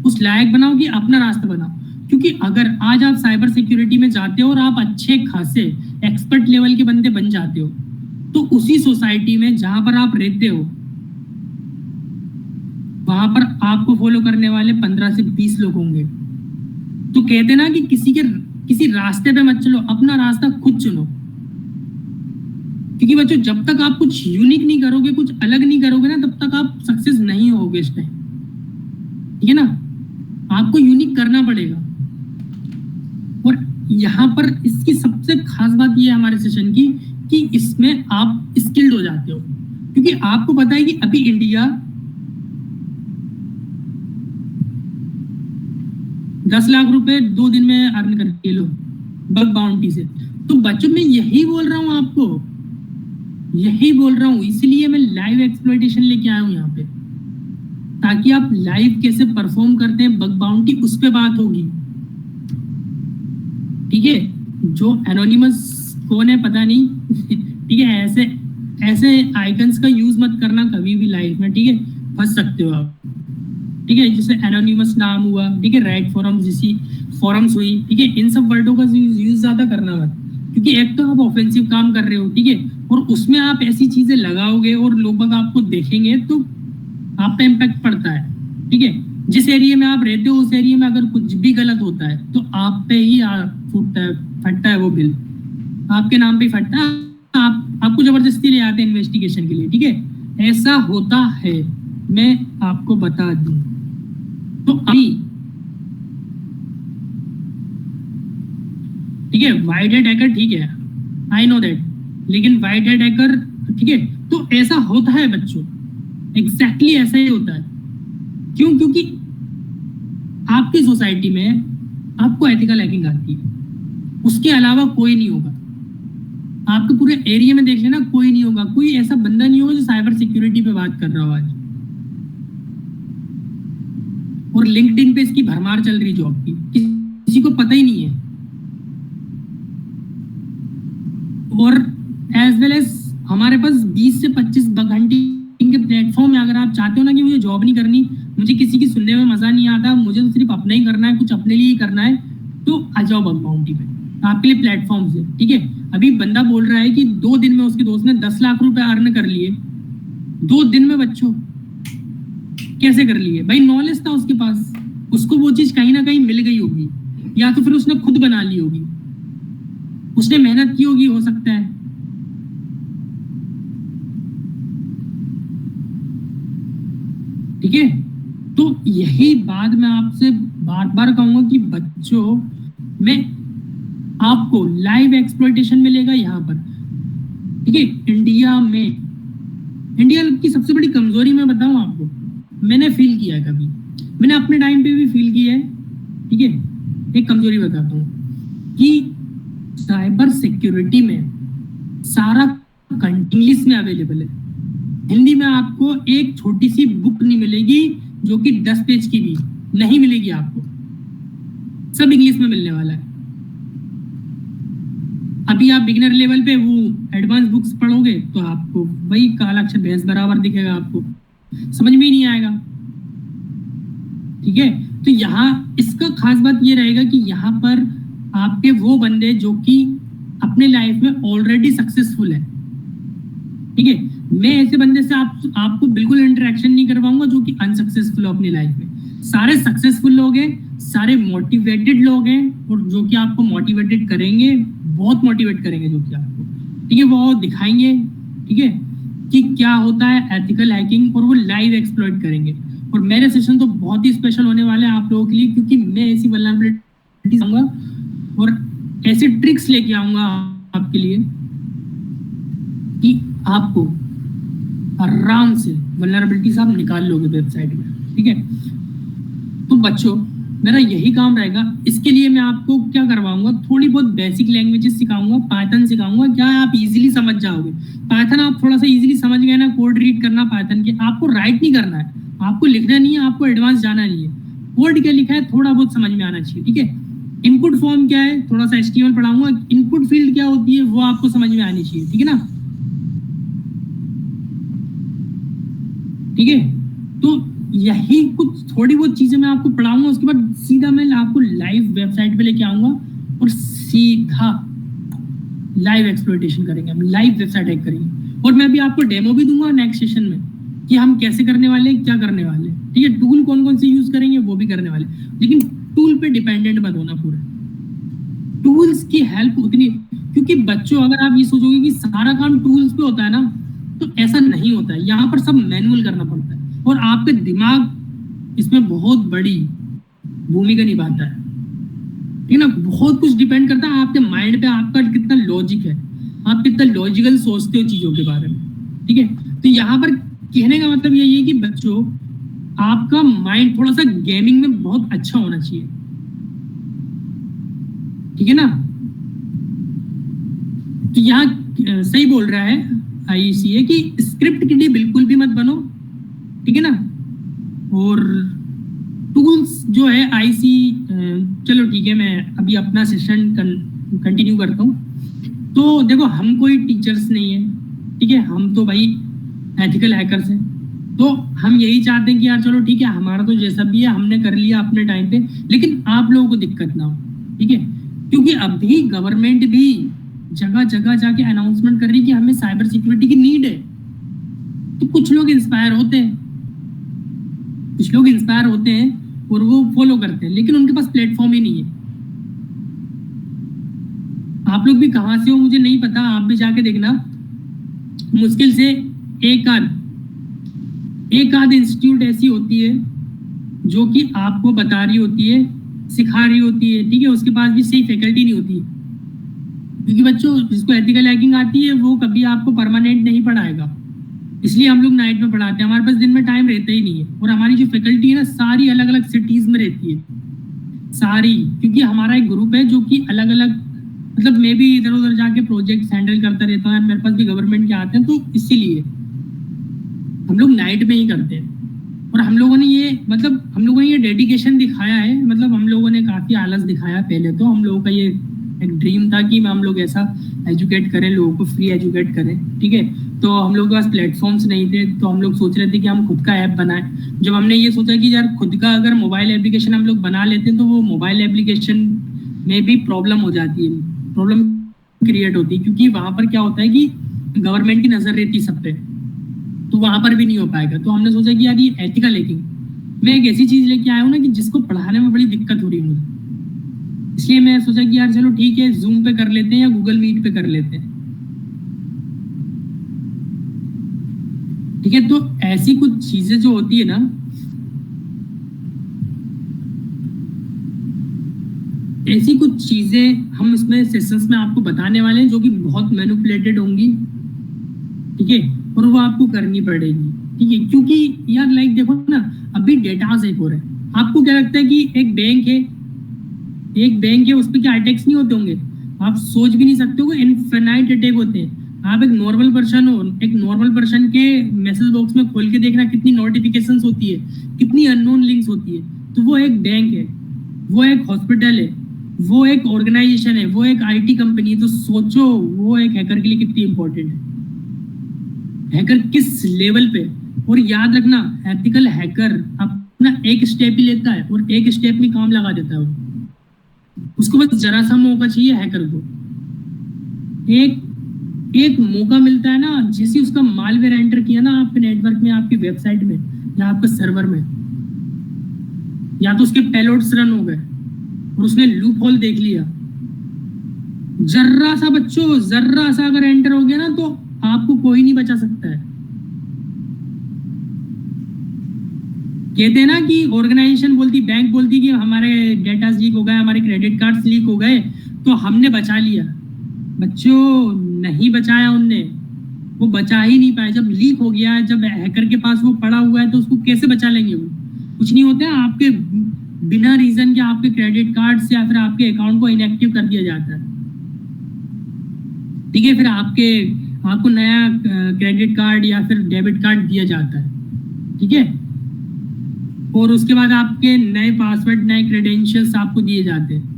उस लायक बनाओ कि अपना रास्ता बनाओ। क्योंकि अगर आज आप साइबर सिक्योरिटी में जाते हो और आप अच्छे खासे एक्सपर्ट लेवल के बंदे बन जाते हो, तो उसी सोसाइटी में जहां पर आप रहते हो वहां पर आपको फॉलो करने वाले 15 से 20 लोग होंगे। तो कहते ना कि किसी रास्ते पे मत चलो, अपना रास्ता खुद चुनो। क्योंकि बच्चों जब तक आप कुछ यूनिक नहीं करोगे, कुछ अलग नहीं करोगे ना, तब तक आप सक्सेस नहीं होगे इस टाइम। ठीक है ना, आपको यूनिक करना पड़ेगा। और यहाँ पर इसकी सबसे खास बात ये है हमारे सेशन की कि इसमें आप स्किल्ड हो जाते हो। क्योंकि आपको पता है कि अभी इंडिया 10 लाख रुपए 2 दिन में अर्न करके लो बग बाउंटी से। तो बच्चों मैं यही बोल रहा हूँ आपको, यही बोल रहा हूँ, इसलिए मैं लाइव एक्सप्लॉइटेशन लेके आया हूँ यहाँ पे, ताकि आप लाइव कैसे परफॉर्म करते हैं बग बाउंटी उस पे बात होगी। ठीक है, जो एनोनिमस कौन है पता नहीं ठीक है, ऐसे आइकन्स का यूज मत करना कभी भी लाइव में। ठीक है, फंस सकते हो आप। ठीक है, जैसे एनोनिमस नाम हुआ, ठीक है, राइट फोरम जैसी फोरम्स हुई, ठीक है, इन सब वर्डों का यूज ज्यादा करना मत। क्योंकि एक तो आप ऑफेंसिव काम कर रहे हो, ठीक है, और उसमें आप ऐसी चीजें लगाओगे और लोग आपको देखेंगे तो आप पे इम्पैक्ट पड़ता है। ठीक है, जिस एरिया में आप रहते हो उस एरिया में अगर कुछ भी गलत होता है तो आप पे ही फटता है वो बिल, आपके नाम पे फटता है। आपको जबरदस्ती ले आते हैं इन्वेस्टिगेशन के लिए। ठीक है, ऐसा होता है, मैं आपको बता दूं। तो अभी ठीक है, वाइट हेड हैकर, ठीक है, आई नो दैट, लेकिन वाइट हेड हैकर, ठीक है, तो ऐसा होता है बच्चों, एग्जैक्टली ऐसा ही होता है। क्यों? क्योंकि आपकी सोसाइटी में आपको एथिकल हैकिंग आती है, उसके अलावा कोई नहीं होगा। आपके पूरे एरिया में देख लेना, कोई नहीं होगा, कोई ऐसा बंदा नहीं होगा जो साइबर सिक्योरिटी पे बात कर रहा हो आज। और लिंक्डइन पे इसकी भरमार चल रही जॉब की, किसी को पता ही नहीं है। और एज वेल एज हमारे पास 20 से 25 घंटे के प्लेटफॉर्म है। अगर आप चाहते हो ना कि मुझे जॉब नहीं करनी, मुझे किसी की सुनने में मजा नहीं आता, मुझे तो सिर्फ अपना ही करना है, कुछ अपने लिए ही करना है, तो आ जाओ बग बाउंटी पे, आपके लिए प्लेटफॉर्म है, ठीक है। अभी बंदा बोल रहा है कि 2 दिन में उसके दोस्त ने 10 लाख रुपए अर्न कर लिए, 2 दिन में बच्चों, कैसे कर लिए भाई? नॉलेज था उसके पास, उसको वो चीज कहीं ना कहीं मिल गई होगी, या तो फिर उसने खुद बना ली होगी, उसने मेहनत की होगी, हो सकता है। ठीक है, तो यही बात मैं आपसे बार बार कहूंगा कि बच्चों में आपको लाइव एक्सप्लॉइटेशन मिलेगा यहाँ पर, ठीक है। इंडिया की सबसे बड़ी कमजोरी मैं बताऊं आपको, मैंने फील किया है, कभी मैंने अपने टाइम पे भी फील किया है, ठीक है। एक कमजोरी बताता हूँ कि साइबर सिक्योरिटी में सारा कंटेंट इंग्लिश में अवेलेबल है, हिंदी में आपको एक छोटी सी बुक नहीं मिलेगी जो कि 10 पेज की भी नहीं मिलेगी आपको, सब इंग्लिश में मिलने वाला है। अभी आप बिगिनर लेवल पे वो एडवांस बुक्स पढ़ोगे तो आपको वही काला अक्षर भैंस बराबर दिखेगा, आपको समझ में ही नहीं आएगा, ठीक है। तो यहाँ इसका खास बात ये रहेगा कि यहाँ पर आपके वो बंदे जो कि अपने लाइफ में ऑलरेडी सक्सेसफुल है, ठीक है। मैं ऐसे बंदे से आपको बिल्कुल इंटरेक्शन नहीं करवाऊंगा जो कि अनसक्सेसफुल हो अपनी लाइफ में। सारे सक्सेसफुल लोग हैं, सारे मोटिवेटेड लोग हैं, और जो कि आपको मोटिवेटेड करेंगे, बहुत मोटिवेट करेंगे, जो कि आपको, ठीक है, वो दिखाएंगे, ठीक है, कि क्या होता है एथिकल हैकिंग, और वो लाइव एक्सप्लॉइट करेंगे। और मेरे सेशन तो बहुत ही स्पेशल होने वाले हैं आप लोगों के लिए, क्योंकि मैं ऐसी वल्नरेबिलिटी आऊंगा और ऐसे ट्रिक्स लेके आऊंगा आपके लिए कि आपको आराम से वल्नरेबिलिटीज आप निकाल लोगे वेबसाइट में, ठीक है। तो बच्चों मेरा यही काम रहेगा। इसके लिए मैं आपको क्या करवाऊंगा, थोड़ी बहुत बेसिक लैंग्वेजेस सिखाऊंगा, पाइथन सिखाऊंगा, क्या आप इजीली समझ जाओगे। पाइथन आप थोड़ा सा इजीली समझ गए ना, कोड रीड करना पाइथन के, आपको राइट नहीं करना है, आपको लिखना नहीं है, आपको एडवांस जाना नहीं है। कोड क्या लिखा है थोड़ा बहुत समझ में आना चाहिए, ठीक है। इनपुट फॉर्म क्या है, थोड़ा सा एचटीएमएल पढ़ाऊंगा, इनपुट फील्ड क्या होती है वो आपको समझ में आनी चाहिए, ठीक है ना, ठीक है। तो यही कुछ थोड़ी बहुत चीजें मैं आपको पढ़ाऊंगा, उसके बाद सीधा मैं आपको लाइव वेबसाइट पे लेके आऊंगा और सीधा लाइव एक्सप्लॉइटेशन करेंगे, हम लाइव वेबसाइट हैक करेंगे। और मैं भी आपको डेमो भी दूंगा नेक्स्ट सेशन में कि हम कैसे करने वाले हैं, क्या करने वाले हैं, ठीक है। टूल कौन कौन से यूज करेंगे वो भी करने वाले, लेकिन टूल पे डिपेंडेंट मत होना पूरा, टूल्स की हेल्प उतनी, क्योंकि बच्चों अगर आप ये सोचोगे कि सारा काम टूल्स पे होता है ना, तो ऐसा नहीं होता है। यहाँ पर सब मैनुअल करना पड़ता है, और आपके दिमाग इसमें बहुत बड़ी भूमिका निभाता है, ठीक है ना। बहुत कुछ डिपेंड करता है आपके माइंड पे, आपका कितना लॉजिक है, आप कितना लॉजिकल सोचते हो चीजों के बारे में, ठीक है। तो यहाँ पर कहने का मतलब यही है कि बच्चों आपका माइंड थोड़ा सा गेमिंग में बहुत अच्छा होना चाहिए, ठीक है ना। तो यहाँ सही बोल रहा है आईसीए कि स्क्रिप्ट के लिए बिल्कुल भी मत बनो, ठीक है ना। और टूल्स जो है आईसी, चलो ठीक है, मैं अभी अपना सेशन कंटिन्यू करता हूँ। तो देखो हम कोई टीचर्स नहीं है, ठीक है, हम तो भाई एथिकल हैकर्स हैं। तो हम यही चाहते हैं कि यार चलो ठीक है, हमारा तो जैसा भी है हमने कर लिया अपने टाइम पे, लेकिन आप लोगों को दिक्कत ना हो, ठीक है। क्योंकि अभी गवर्नमेंट भी जगह जगह जाके अनाउंसमेंट कर रही है कि हमें साइबर सिक्योरिटी की नीड है। तो कुछ लोग इंस्पायर होते हैं, और वो फॉलो करते हैं, लेकिन उनके पास प्लेटफॉर्म ही नहीं है। आप लोग भी कहां से हो मुझे नहीं पता, आप भी जाके देखना, मुश्किल से एक आध इंस्टीट्यूट ऐसी होती है जो कि आपको बता रही होती है, सिखा रही होती है, ठीक है। उसके पास भी सही फैकल्टी नहीं होती, क्योंकि बच्चों जिसको एथिकल हैकिंग आती है वो कभी आपको परमानेंट नहीं पढ़ाएगा, इसलिए हम लोग नाइट में पढ़ाते हैं। हमारे पास दिन में टाइम रहता ही नहीं है, और हमारी जो फैकल्टी है ना सारी अलग अलग सिटीज में रहती है, सारी, क्योंकि हमारा एक ग्रुप है जो कि अलग अलग, मतलब मैं भी इधर उधर जाके प्रोजेक्ट हैंडल करता रहता हूँ, मेरे पास भी गवर्नमेंट के आते हैं, तो इसीलिए हम लोग नाइट में ही करते हैं। और हम लोगों ने ये डेडिकेशन दिखाया है, मतलब हम लोगों ने काफी आलस दिखाया। पहले तो हम लोगों का ये एक ड्रीम था कि हम लोग ऐसा एजुकेट करें, लोगों को फ्री एजुकेट करें, ठीक है। तो हम लोग के पास प्लेटफॉर्म्स नहीं थे, तो हम लोग सोच रहे थे कि हम खुद का ऐप बनाएं। जब हमने ये सोचा कि यार खुद का अगर मोबाइल एप्लीकेशन हम लोग बना लेते हैं तो वो मोबाइल एप्लीकेशन में भी प्रॉब्लम हो जाती है, प्रॉब्लम क्रिएट होती है, क्योंकि वहां पर क्या होता है कि गवर्नमेंट की नजर रहती है सब पे, तो वहां पर भी नहीं हो पाएगा। तो हमने सोचा कि यार ये एथिकल हैकिंग, मैं एक ऐसी चीज लेके आया हूँ ना कि जिसको पढ़ाने में बड़ी दिक्कत हो रही है मुझे, इसलिए मैं सोचा कि यार चलो ठीक है, जूम पे कर लेते हैं या गूगल मीट पे कर लेते हैं। ठीक है, तो ऐसी कुछ चीजें जो होती है ना, ऐसी कुछ चीजें हम इसमें सेशंस में आपको बताने वाले हैं जो कि बहुत मैनिपुलेटेड होंगी। ठीक है, और वो आपको करनी पड़ेगी। ठीक है, क्योंकि यार लाइक देखो ना, अभी डेटा हैक हो रहा है। आपको क्या लगता है कि एक बैंक है, एक बैंक है, उस पर क्या अटैक्स नहीं होते होंगे? आप सोच भी नहीं सकते हो, इनफिनाइट अटैक होते हैं। आप एक नॉर्मल पर्सन हो, एक नॉर्मल पर्सन के मैसेज बॉक्स में खोल के देखना कितनी नोटिफिकेशंस होती है, कितनी अननोन लिंक्स होती है। तो वो एक बैंक है, वो एक हॉस्पिटल है, वो एक ऑर्गेनाइजेशन है, वो एक आईटी कंपनी है। तो सोचो वो एक हैकर के लिए कितनी इंपॉर्टेंट है, हैकर किस लेवल पे। और याद रखना, एथिकल हैकर अपना एक स्टेप ही लेता है और एक स्टेप में काम लगा देता है वो। उसको बस जरा सा मौका चाहिए हैकर को, एक एक मौका मिलता है ना, जैसे उसका मालवेयर एंटर किया ना आपके नेटवर्क में, आपकी वेबसाइट में या आपके सर्वर में, या तो उसके पेलोड्स रन हो गए और उसने लूप होल देख लिया, जर्रा सा बच्चों, जर्रा सा अगर एंटर हो गया ना तो आपको कोई नहीं बचा सकता है। कहते हैं ना कि ऑर्गेनाइजेशन बोलती, बैंक बोलती कि हमारे डेटा लीक हो गए, हमारे क्रेडिट कार्ड्स लीक हो गए तो हमने बचा लिया। बच्चों नहीं बचाया उनने, वो बचा ही नहीं पाए। जब लीक हो गया, जब हैकर के पास वो पड़ा हुआ है तो उसको कैसे बचा लेंगे वो? कुछ नहीं होता है, आपके बिना रीजन के आपके क्रेडिट कार्ड या फिर आपके अकाउंट को इनएक्टिव कर दिया जाता है। ठीक है, फिर आपको नया क्रेडिट कार्ड या फिर डेबिट कार्ड दिया जाता है। ठीक है, और उसके बाद आपके नए पासवर्ड, नए क्रेडेंशियल्स आपको दिए जाते हैं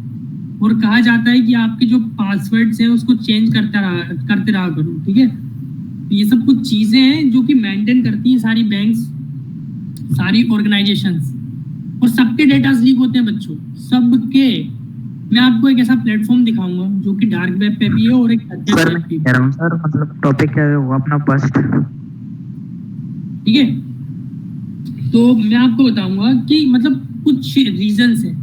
और कहा जाता है कि आपके जो पासवर्ड्स हैं उसको चेंज करते रहा करो। ठीक है, तो ये सब कुछ चीजें हैं जो कि मेंटेन करती हैं सारी बैंक्स, सारी ऑर्गेनाइजेशंस, और सबके डेटास लीक होते हैं बच्चों, सबके। मैं आपको एक ऐसा प्लेटफॉर्म दिखाऊंगा जो कि डार्क वेब पे भी है और एक सर मैं कह रहा हूं सर, मतलब टॉपिक क्या है वो अपना फर्स्ट। ठीक है, तो मैं आपको बताऊंगा कि मतलब कुछ रीजंस है।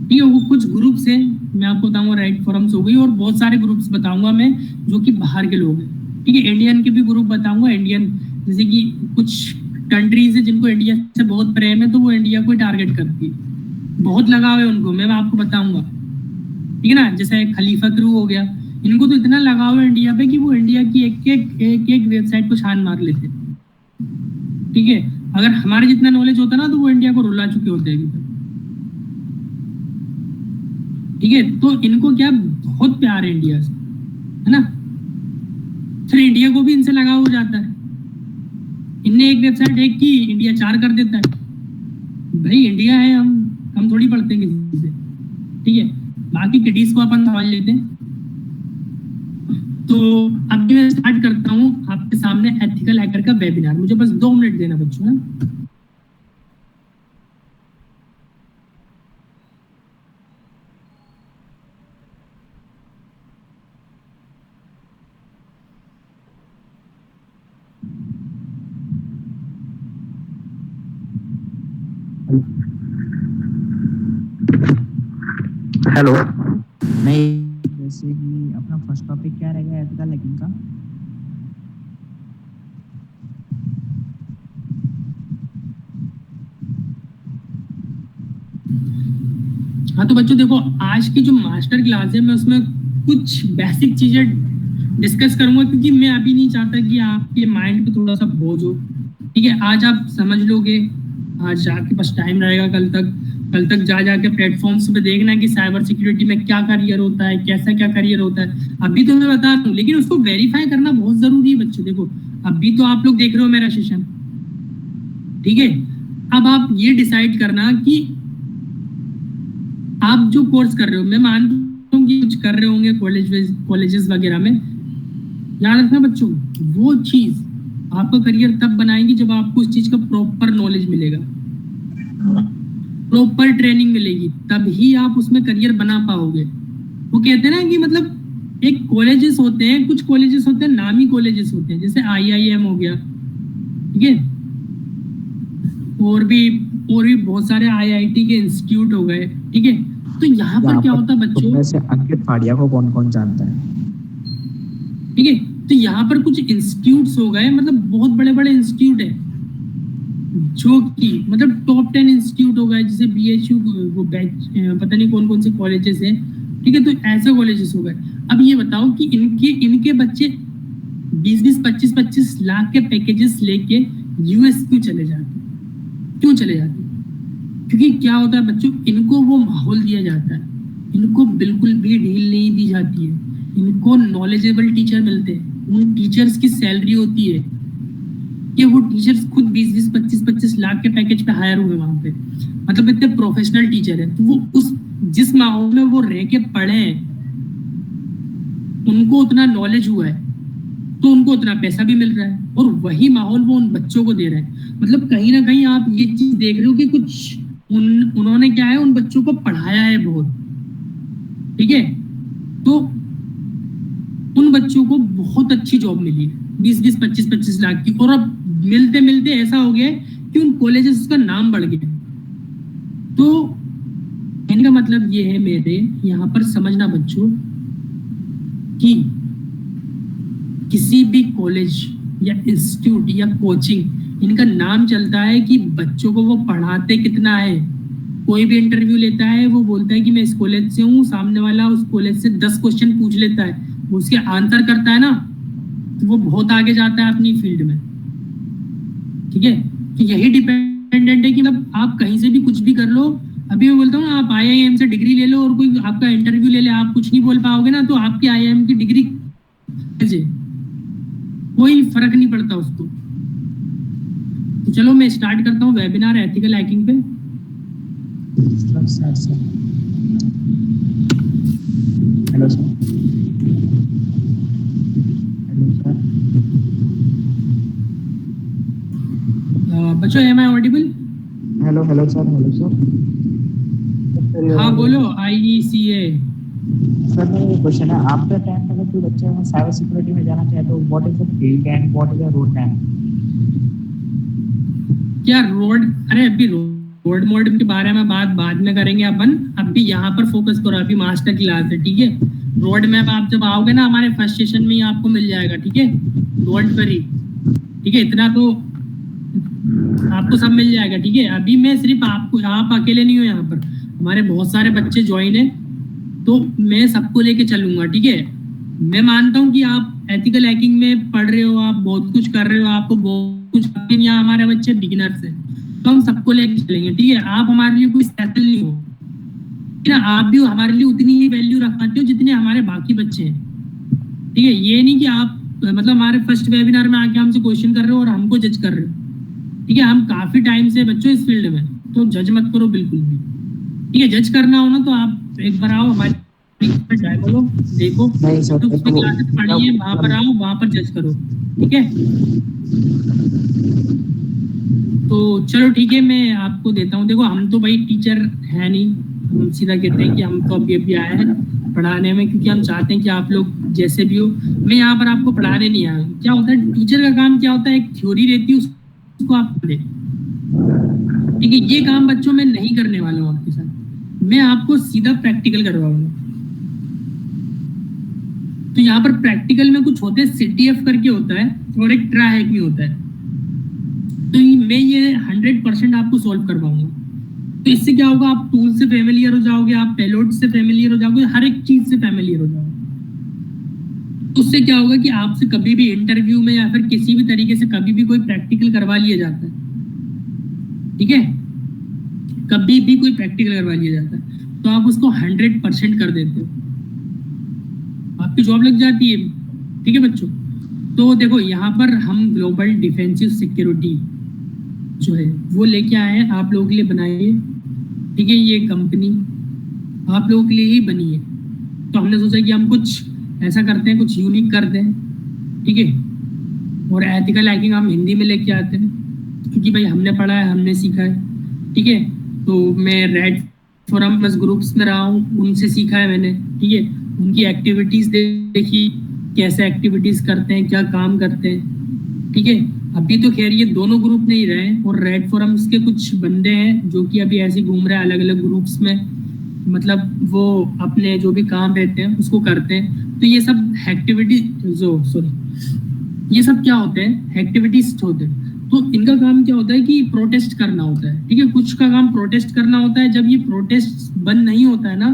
ठीक है, वो कुछ ग्रुप्स हैं, मैं आपको बताऊंगा, राइट फोरम्स हो गई, और बहुत सारे ग्रुप्स बताऊंगा मैं जो कि बाहर के लोग हैं। ठीक है, इंडियन के भी ग्रुप बताऊंगा, इंडियन जैसे कि कुछ कंट्रीज है जिनको इंडिया से बहुत प्रेम है तो वो इंडिया को टारगेट करती है, बहुत लगाव है उनको, मैं आपको बताऊंगा। ठीक है ना, जैसे खलीफा क्रू हो गया, इनको तो इतना लगाव है इंडिया पे कि वो इंडिया की एक वेबसाइट को छान मार लेते। ठीक है, अगर हमारे जितना नॉलेज होता ना तो वो इंडिया को रुला चुके होते हैं अभी तक। ठीक है, तो इनको क्या बहुत प्यार है इंडिया से, है ना, फिर इंडिया को भी इनसे लगाव हो जाता है। इनने एक वेबसाइट हैक की, इंडिया 4 कर देता है। भाई इंडिया है, हम थोड़ी पढ़ते हैं किसी से। ठीक है, बाकी किडीज को अपन समझ लेते हैं। तो अब मैं स्टार्ट करता हूँ आपके सामने एथिकल हैकर का वेबिनार। मुझे बस 2 मिनट देना बच्चों। हेलो, नहीं, जैसे कि अपना फर्स्ट टॉपिक क्या रहेगा एथिकल हैकिंग का? हाँ तो बच्चों देखो, आज की जो मास्टर क्लास है मैं उसमें कुछ बेसिक चीजें डिस्कस करूंगा, क्योंकि मैं अभी नहीं चाहता कि आपके माइंड पे थोड़ा सा बोझ हो। ठीक है, आज आप समझ लोगे, आज आपके पास टाइम रहेगा, कल तक जा जाके प्लेटफॉर्म्स पे देखना कि साइबर सिक्योरिटी में क्या करियर होता है, कैसा क्या करियर होता है। अभी तो मैं बता रहा हूँ, लेकिन उसको वेरीफाई करना बहुत जरूरी है बच्चों। देखो अभी तो आप लोग देख रहे हो मेरा सेशन, ठीक है, अब आप ये डिसाइड करना कि आप जो कोर्स कर रहे हो, मैं मानता हूँ कि कुछ कर रहे होंगे कॉलेजेस वगैरह में, याद रखना बच्चों, वो चीज आपका करियर तब बनाएगी जब आपको उस चीज का प्रॉपर नॉलेज मिलेगा। प्रॉपर ट्रेनिंग मिलेगी, तभी आप उसमें करियर बना पाओगे। वो कहते हैं ना कि मतलब एक कॉलेजेस होते हैं, कुछ कॉलेजेस होते हैं नामी कॉलेजेस होते हैं, जैसे आईआईएम हो गया, ठीक है, और भी बहुत सारे आईआईटी के इंस्टीट्यूट हो गए, ठीक है। तो यहाँ पर क्या होता है बच्चों, तुम में से अंकित फाड़िया को कौन कौन जानता है? ठीक है, तो यहाँ पर कुछ इंस्टीट्यूट्स हो गए, मतलब बहुत बड़े बड़े इंस्टीट्यूट है जो कि मतलब टॉप 10 इंस्टीट्यूट हो गए, जैसे बीएचयू, वो पता नहीं कौन कौन से कॉलेजेस हैं, ठीक है। तो ऐसे कॉलेजेस हो गए। अब ये बताओ कि इनके बच्चे 20-25 लाख के पैकेजेस लेके यूएस क्यों चले जाते हैं? क्यों चले जाते हैं? क्योंकि क्या होता है बच्चों, इनको वो माहौल दिया जाता है, इनको बिल्कुल भी ढील नहीं दी जाती है, इनको नॉलेजेबल टीचर मिलते हैं, उन टीचर्स की सैलरी होती है कि वो टीचर्स खुद 20-25 लाख के पैकेज पे हायर हुए वहां पे, मतलब इतने प्रोफेशनल टीचर है। तो वो उस जिस माहौल में वो रह के पढ़े हैं, उनको उतना नॉलेज हुआ है, तो उनको उतना पैसा भी मिल रहा है, और वही माहौल वो उन बच्चों को दे रहे हैं। मतलब कहीं ना कहीं आप ये चीज देख रहे हो कि कुछ उन्होंने क्या है, उन बच्चों को पढ़ाया है बहुत, ठीक है। तो उन बच्चों को बहुत अच्छी जॉब मिली है 20-25 लाख की, और अब मिलते मिलते ऐसा हो गया कि उन कॉलेजेस का नाम बढ़ गया। तो इनका मतलब ये है मेरे यहाँ पर समझना बच्चों कि किसी भी कॉलेज या इंस्टीट्यूट या कोचिंग, इनका नाम चलता है कि बच्चों को वो पढ़ाते कितना है। कोई भी इंटरव्यू लेता है, वो बोलता है कि मैं इस कॉलेज से हूँ, सामने वाला उस कॉलेज से 10 क्वेश्चन पूछ लेता है, वो उसके आंसर करता है ना, तो वो बहुत आगे जाता है अपनी फील्ड में, ठीक है। तो यही डिपेंडेंट है कि मतलब आप कहीं से भी कुछ भी कर लो। अभी मैं बोलता हूँ आप आईआईएम से डिग्री ले लो और कोई आपका इंटरव्यू ले ले, आप कुछ नहीं बोल पाओगे ना, तो आपकी आईआईएम की डिग्री कोई फर्क नहीं पड़ता उसको। तो चलो मैं स्टार्ट करता हूँ वेबिनार एथिकल हैकिंग पे। Hello sir. Hello sir. बच्चों am I audible? Hello hello sir. Hello sir. हाँ बोलो। IECA सर मेरा ये क्वेश्चन है, आफ्टर 10 अगर कोई बच्चा साइबर सिक्योरिटी में जाना चाहे तो what is the field and what is the road map? क्या रोड, अरे अभी रोड मोड के बारे में बात बाद में करेंगे अपन, अभी यहाँ पर फोकस करो, अभी मास्टर क्लास है, ठीक है। रोड मैप आप जब आओगे ना हमारे फर्स्ट सेशन में ही आपको मिल जाएगा, ठीक है, डोंट वरी, ठीक है, इतना तो आपको सब मिल जाएगा, ठीक है। अभी मैं सिर्फ आपको, आप अकेले नहीं हो यहाँ पर, हमारे बहुत सारे बच्चे ज्वाइन है, तो मैं सबको लेके चलूंगा, ठीक है। मैं मानता हूँ कि आप एथिकल हैकिंग में पढ़ रहे हो, आप बहुत कुछ कर रहे हो, आपको बहुत कुछ, लेकिन यहाँ हमारे बच्चे बिगिनर्स हैं, तो हम सबको लेके चलेंगे, ठीक है। आप हमारे लिए कोई स्पेशल नहीं हो, ठीक है, आप भी हमारे लिए उतनी ही वैल्यू रख पाते हो जितने हमारे बाकी बच्चे हैं, ठीक है। ये नहीं कि आप मतलब हमारे फर्स्ट वेबिनार में आके हमसे क्वेश्चन कर रहे हो और हमको जज कर रहे हो, ठीक है। हम काफी टाइम से बच्चों इस फील्ड में, तो जज मत करो बिल्कुल भी, ठीक है। जज करना हो ना तो आप एक बार आओ हमारे बोलो, देखो यूट्यूब पे क्लासेस पढ़िए, वहां पर आओ, वहां पर जज करो, ठीक है। तो चलो ठीक है, मैं आपको देता हूँ। देखो हम तो भाई टीचर है नहीं, हम सीधा कहते हैं कि हम तो अभी आए हैं पढ़ाने में, क्योंकि हम चाहते हैं कि आप लोग जैसे भी हो, मैं यहाँ पर आपको पढ़ाने नहीं आया। क्या होता है टीचर का काम, क्या होता है, एक थ्योरी रहती है उसको आप पढ़े, ठीक है। ये काम बच्चों में नहीं करने वाला हूँ आपके साथ, मैं आपको सीधा प्रैक्टिकल करवाऊंगा। तो यहाँ पर प्रैक्टिकल में कुछ होते हैं, CTF करके होता है और एक ट्राई हैक भी होता है, तो मैं ये 100% आपको सॉल्व करवाऊंगा। तो इससे क्या होगा, आप टूल से फेमिलियर हो जाओगे, आप पेलोड से फेमिलियर हो जाओगे, हर एक चीज से फेमिलियर हो जाओगे। उससे क्या होगा कि आपसे कभी भी इंटरव्यू में या फिर किसी भी तरीके से कभी भी कोई प्रैक्टिकल करवा लिया जाता है, ठीक है, कभी भी कोई प्रैक्टिकल करवा लिया जाता है, तो आप उसको 100% कर देते हो, आपकी जॉब लग जाती है, ठीक है बच्चों। तो देखो यहाँ पर हम ग्लोबल डिफेंसिव सिक्योरिटी जो है वो लेके आए हैं, आप लोगों के लिए बनाई है, ठीक है। ये कंपनी आप लोगों के लिए ही बनी है, तो हमने सोचा कि हम कुछ ऐसा करते हैं, कुछ यूनिक करते हैं, ठीक है। और एथिकल हैकिंग हम हिंदी में लेके आते हैं, क्योंकि भाई हमने पढ़ा है, हमने सीखा है, ठीक है। तो मैं रेड फोरम बस ग्रुप्स में रहा हूँ, उनसे सीखा है मैंने, ठीक है, उनकी एक्टिविटीज़ देखी, कैसे एक्टिविटीज़ करते हैं, क्या काम करते हैं, ठीक है। अभी तो खैर ये दोनों ग्रुप नहीं रहे, और रेड फोरम्स के कुछ बंदे हैं जो कि अभी ऐसे घूम रहे हैं अलग अलग ग्रुप्स में, मतलब वो अपने जो भी काम रहते हैं उसको करते हैं। तो ये सब एक्टिविटी ये सब क्या होते हैं, एक्टिविटीज होते हैं। तो इनका काम क्या होता है कि प्रोटेस्ट करना होता है, ठीक है, कुछ का काम प्रोटेस्ट करना होता है। जब ये प्रोटेस्ट बंद नहीं होता है ना,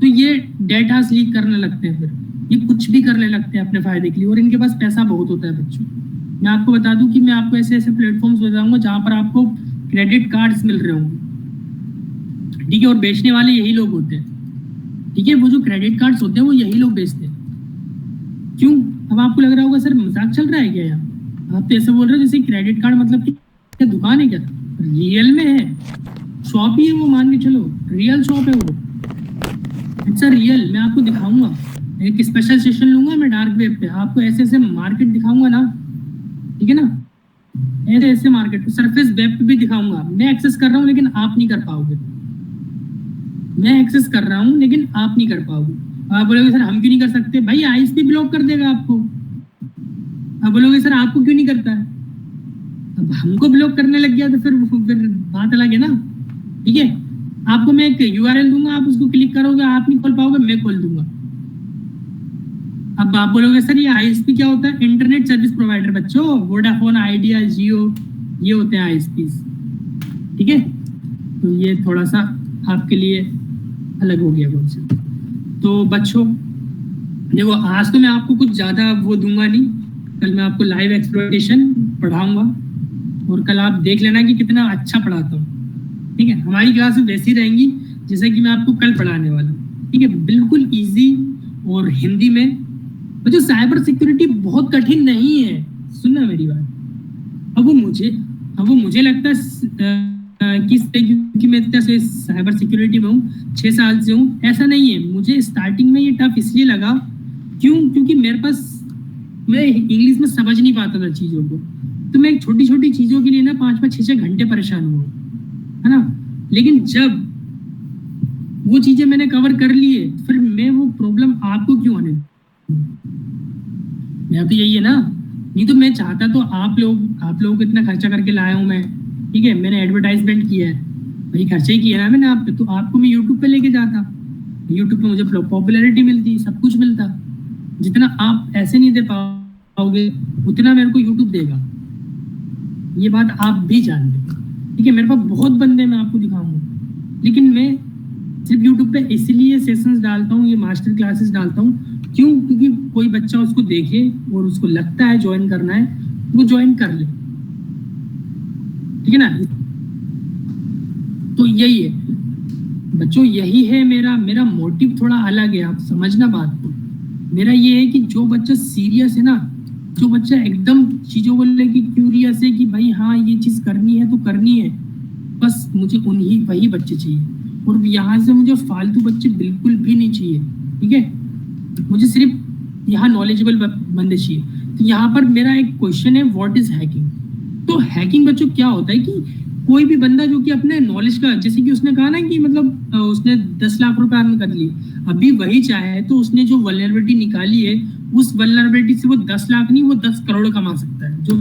तो ये डेटा लीक करने लगते हैं, फिर ये कुछ भी करने लगते हैं अपने फायदे के लिए, और इनके पास पैसा बहुत होता है बच्चों। मैं आपको बता दूं कि मैं आपको ऐसे ऐसे प्लेटफॉर्म्स बताऊंगा जहां पर आपको क्रेडिट कार्ड्स मिल रहे होंगे, ठीक है, और बेचने वाले यही लोग होते हैं, ठीक है, वो जो क्रेडिट कार्ड्स होते हैं वो यही लोग बेचते हैं। क्यों? अब आपको लग रहा होगा सर मजाक चल रहा है क्या यहाँ, आप तो ऐसे बोल रहे हो जैसे क्रेडिट कार्ड मतलब क्या दुकान है क्या? रियल में है, शॉप ही है वो, मान के चलो रियल शॉप है वो, इट्स अ रियल। मैं आपको दिखाऊंगा, एक स्पेशल सेशन लूंगा मैं डार्क वेब पे, आपको ऐसे ऐसे मार्केट दिखाऊंगा ना, ठीक है ना, ऐसे ऐसे मार्केट सरफेस वेब पे भी दिखाऊंगा। मैं एक्सेस कर रहा हूँ लेकिन आप नहीं कर पाओगे, मैं एक्सेस कर रहा हूँ लेकिन आप नहीं कर पाओगे। आप बोलोगे सर हम क्यों नहीं कर सकते, भाई आईएसपी ब्लॉक कर देगा आपको। आप बोलोगे सर आपको क्यों नहीं करता है, अब हमको ब्लॉक करने लग गया तो फिर बात अलग है ना, ठीक है। आपको मैं एक यूआरएल दूंगा, आप उसको क्लिक करोगे, आप नहीं खोल पाओगे, मैं खोल दूंगा। अब आप बोलोगे सर ये आईएसपी क्या होता है, इंटरनेट सर्विस प्रोवाइडर बच्चों, वोडाफोन, आइडिया, जियो, ये होते हैं आईएसपी, ठीक है। तो ये थोड़ा सा आपके लिए अलग हो गया कॉन्सेप्ट। तो बच्चों देखो, आज तो मैं आपको कुछ ज़्यादा वो दूंगा नहीं, कल मैं आपको लाइव एक्सप्लोरेशन पढ़ाऊंगा, और कल आप देख लेना कि कितना अच्छा पढ़ाता हूँ, ठीक है। हमारी क्लास वैसी रहेंगी जैसे कि मैं आपको कल पढ़ाने वाला हूँ, ठीक है, बिल्कुल इजी और हिंदी में। और जो साइबर सिक्योरिटी बहुत कठिन नहीं है, सुनना मेरी बात। अब वो मुझे लगता है क्योंकि मैं इतना से साइबर सिक्योरिटी में हूँ, 6 साल से हूँ, ऐसा नहीं है। मुझे स्टार्टिंग में ये टफ इसलिए लगा, क्योंकि मेरे पास, मैं इंग्लिश में समझ नहीं पाता था चीज़ों को, तो मैं छोटी छोटी चीज़ों के लिए ना 5-5, 6-6 घंटे परेशान हुआ, है ना। लेकिन जब वो चीज़ें मैंने कवर कर लिए, फिर मैं वो प्रॉब्लम आपको क्यों आने, मैं तो यही है ना, नहीं तो मैं चाहता तो आप लोगों को इतना खर्चा करके लाया हूँ मैं, ठीक है, मैंने एडवर्टाइजमेंट किया है, भाई खर्चा ही किया ना मैंने आप पे, तो आपको मैं यूट्यूब पे लेके जाता, यूट्यूब पे मुझे पॉपुलैरिटी मिलती, सब कुछ मिलता। जितना आप ऐसे नहीं दे पाओगे उतना मेरे को यूट्यूब देगा, ये बात आप भी जान लें, ठीक है। मेरे पास बहुत बंदे मैं आपको दिखाऊंगा, लेकिन मैं सिर्फ यूट्यूब पे इसलिए सेशंस डालता हूँ, ये मास्टर क्लासेस डालता हूँ, क्यों? क्योंकि कोई बच्चा उसको देखे और उसको लगता है ज्वाइन करना है, वो ज्वाइन कर ले, ठीक है ना। तो यही है बच्चों, यही है मेरा मोटिव थोड़ा अलग है, आप समझना बात को। मेरा ये है कि जो बच्चा सीरियस है ना, जो बच्चा एकदम चीज़ों को लेके क्यूरियस है कि भाई हाँ ये चीज़ करनी है तो करनी है, बस मुझे वही बच्चे चाहिए, और यहाँ से मुझे फालतू बच्चे बिल्कुल भी नहीं चाहिए, ठीक है। मुझे सिर्फ यहाँ नॉलेजेबल बंदे चाहिए। तो यहाँ पर मेरा एक क्वेश्चन है, व्हाट इज हैकिंग। तो हैकिंग बच्चों क्या होता है कि कोई भी बंदा जो कि अपने नॉलेज का, जैसे कि उसने कहा ना कि मतलब उसने 10 लाख रुपए अर्न कर लिए, अभी वही चाहे तो उसने जो वल्नरेबिलिटी निकाली है, उस वल्नरेबिलिटी से वो 10 लाख नहीं, वो 10 करोड़ कमा सकता है, जो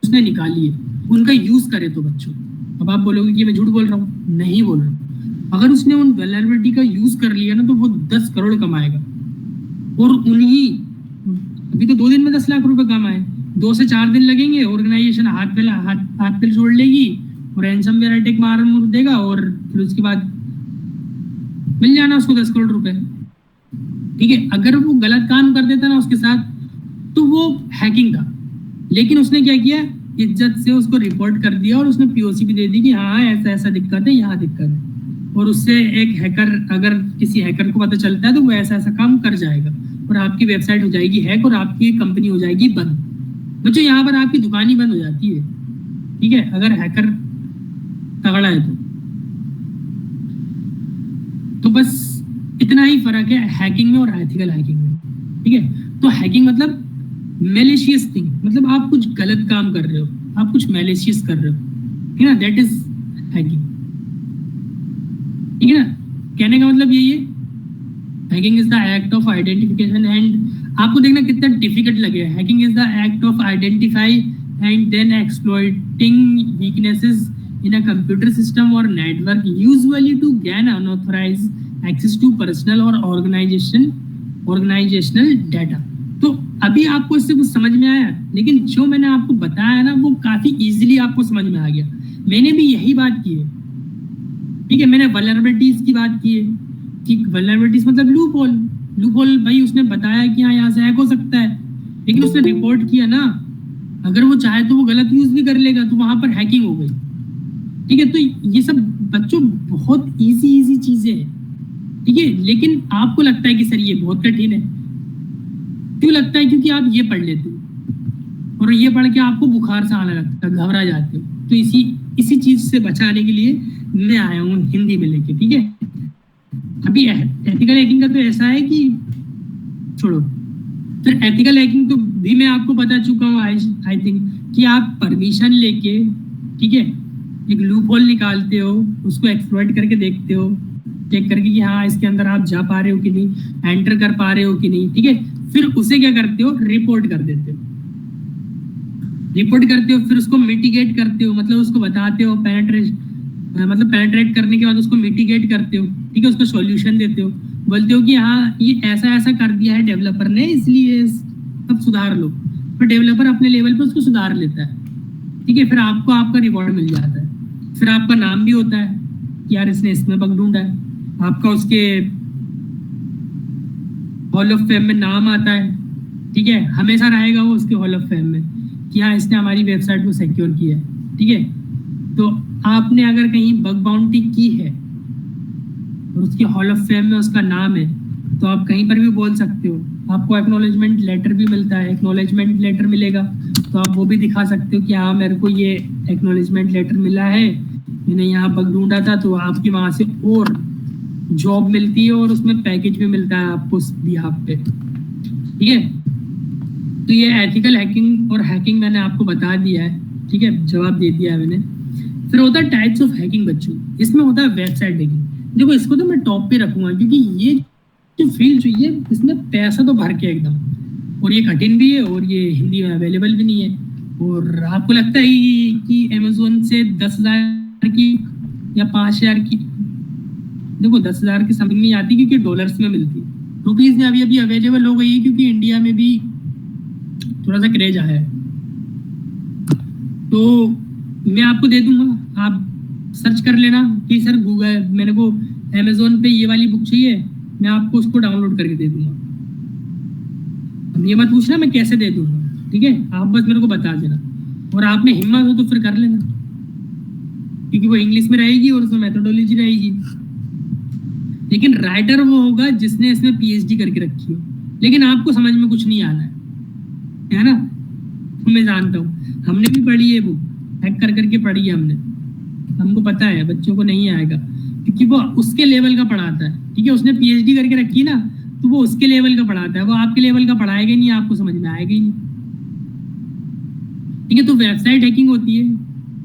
उसने निकाली है, उनका यूज करे तो बच्चों। अब आप बोलोगे कि मैं झूठ बोल रहा हूँ, नहीं बोल रहा हूँ। अगर उसने उन वल्नरेबिलिटी का यूज कर लिया ना, तो वो 10 करोड़ कमाएगा, और उन्हीं अभी तो 2 दिन में 10 लाख रुपए कमाए, 2 से 4 दिन लगेंगे, ऑर्गेनाइजेशन हाथ पे जोड़ लेगी और रैंसमवेयर अटैक मार देगा, और फिर उसके बाद मिल जाना उसको 10 करोड़ रुपए, ठीक है। अगर वो गलत काम कर देता ना उसके साथ, तो वो हैकिंग था। लेकिन उसने क्या किया, इज्जत से उसको रिपोर्ट कर दिया, और उसने पीओसी भी दे दी कि हाँ ऐसा ऐसा दिक्कत है, यहाँ दिक्कत है, और उससे एक हैकर, अगर किसी हैकर को पता चलता है तो वो ऐसा ऐसा काम कर जाएगा, और आपकी वेबसाइट हो जाएगी हैक, और आपकी कंपनी हो जाएगी बंद। बच्चों यहाँ पर आपकी दुकान ही बंद हो जाती है, ठीक है, अगर हैकर तगड़ा है तो बस इतना ही फर्क है हैकिंग में और एथिकल हैकिंग में, ठीक है। तो हैकिंग मतलब मैलिशियस थिंग, मतलब आप कुछ गलत काम कर रहे हो, आप कुछ मैलिशियस कर रहे हो, ठीक है ना, दैट इज हैकिंग। ठीक है ना। कहने का मतलब यही है, hacking is the act of identification and आपको देखना कितना डिफिकल्ट लगे। Hacking is the act of identify and then exploiting weaknesses in a computer system or network, usually to gain unauthorized access to personal or organizational data। तो अभी आपको इससे कुछ समझ में आया, लेकिन जो मैंने आपको बताया ना वो काफी इजीली आपको समझ में आ गया। मैंने भी यही बात की है, ठीक है। मैंने वल्नरेबिलिटीज की बात की है कि वल्नरेबिलिटीज मतलब लूप होल भाई उसने बताया कि हाँ यहाँ से हैक हो सकता है, लेकिन उसने रिपोर्ट किया ना, अगर वो चाहे तो वो गलत यूज भी कर लेगा, तो वहां पर हैकिंग हो गई, ठीक है। तो ये सब बच्चों बहुत इजी चीजें हैं, ठीक है। लेकिन आपको लगता है कि सर ये बहुत कठिन है, क्यों लगता है? क्योंकि आप ये पढ़ लेते हो और ये पढ़ के आपको बुखार सा आने लगता है, घबरा जाते हो। तो इसी चीज से बचाने के लिए मैं आया हूँ हिंदी में लेके, ठीक है। अभी एथिकल हैकिंग का तो ऐसा है कि छोड़ो, फिर एथिकल हैकिंग तो भी मैं आपको बता चुका हूँ आई थिंक, कि आप परमिशन लेके, ठीक है, एक लूप होल निकालते हो, उसको एक्सप्लॉइट करके देखते हो, चेक करके कि हाँ इसके अंदर आप जा पा रहे हो कि नहीं, एंटर कर पा रहे हो कि नहीं, ठीक है। फिर उसे क्या करते हो, रिपोर्ट कर देते हो, फिर उसको मिटिगेट करते हो, मतलब उसको बताते हो, पेनेट्रेट करने के बाद उसको मिटिगेट करते हो, ठीक है, उसको सॉल्यूशन देते हो, बोलते हो कि हाँ ये ऐसा कर दिया है डेवलपर ने, इसलिए अब सुधार लो। पर डेवलपर अपने लेवल पे उसको सुधार लेता है, ठीक है। फिर आपको आपका रिवॉर्ड मिल जाता है, फिर आपका नाम भी होता है कि यार इसने इसमें बग ढूंढा है, आपका उसके हॉल ऑफ फेम में नाम आता है, ठीक है, हमेशा रहेगा वो उसके हॉल ऑफ फेम में कि हाँ इसने हमारी वेबसाइट को सिक्योर किया है, ठीक है। तो आपने अगर कहीं बग बाउंटी की है और उसके हॉल ऑफ फेम में उसका नाम है, तो आप कहीं पर भी बोल सकते हो, आपको एक्नॉलेजमेंट लेटर भी मिलता है। एक्नॉलेजमेंट लेटर मिलेगा तो आप वो भी दिखा सकते हो कि हाँ मेरे को ये एक्नॉलेजमेंट लेटर मिला है, मैंने यहाँ बग ढूंढा था, तो आपकी वहाँ से और जॉब मिलती है और उसमें पैकेज भी मिलता है आपको उस बिहाफ पे, ठीक है। तो ये एथिकल हैकिंग और हैकिंग मैंने आपको बता दिया है, ठीक है, जवाब दे दिया है मैंने। फिर होता है टाइप्स ऑफ हैकिंग बच्चों, इसमें होता है वेबसाइट हैकिंग। देखो इसको तो मैं टॉप पे रखूंगा क्योंकि ये जो फील्ड जो ये इसमें पैसा तो भर के एकदम, और ये कठिन भी है और ये हिंदी में अवेलेबल भी नहीं है। और आपको लगता है कि अमेज़न से 10,000 की या 5,000 की, देखो 10,000 की समझ नहीं आती क्योंकि डॉलर्स में मिलती है, रुपीज में अभी अवेलेबल हो गई है क्योंकि इंडिया में भी थोड़ा सा क्रेज आया है। तो मैं आपको दे दूंगा, आप सर्च कर लेना कि सर गूगल मेरे को अमेज़न पे ये वाली बुक चाहिए, मैं आपको उसको डाउनलोड करके दे दूंगा। अब ये मत पूछना मैं कैसे दे दूंगा, ठीक है, आप बस मेरे को बता देना, और आप में हिम्मत हो तो फिर कर लेना, क्योंकि वो इंग्लिश में रहेगी और उसमें मेथोडोलॉजी रहेगी। लेकिन राइटर वो होगा जिसने इसमें पीएचडी करके रखी हो, लेकिन आपको समझ में कुछ नहीं आना है ना। मैं जानता हूँ, हमने भी पढ़ी है बुक, हैक कर करके पढ़ी है हमने, हमको पता है बच्चों को नहीं आएगा क्योंकि वो उसके लेवल का पढ़ाता है, ठीक है। उसने पीएचडी करके रखी ना, तो वो उसके लेवल का पढ़ाता है, वो आपके लेवल का पढ़ाएगा नहीं, आपको समझ में आएगा ही नहीं, ठीक है। तो वेबसाइट हैकिंग होती है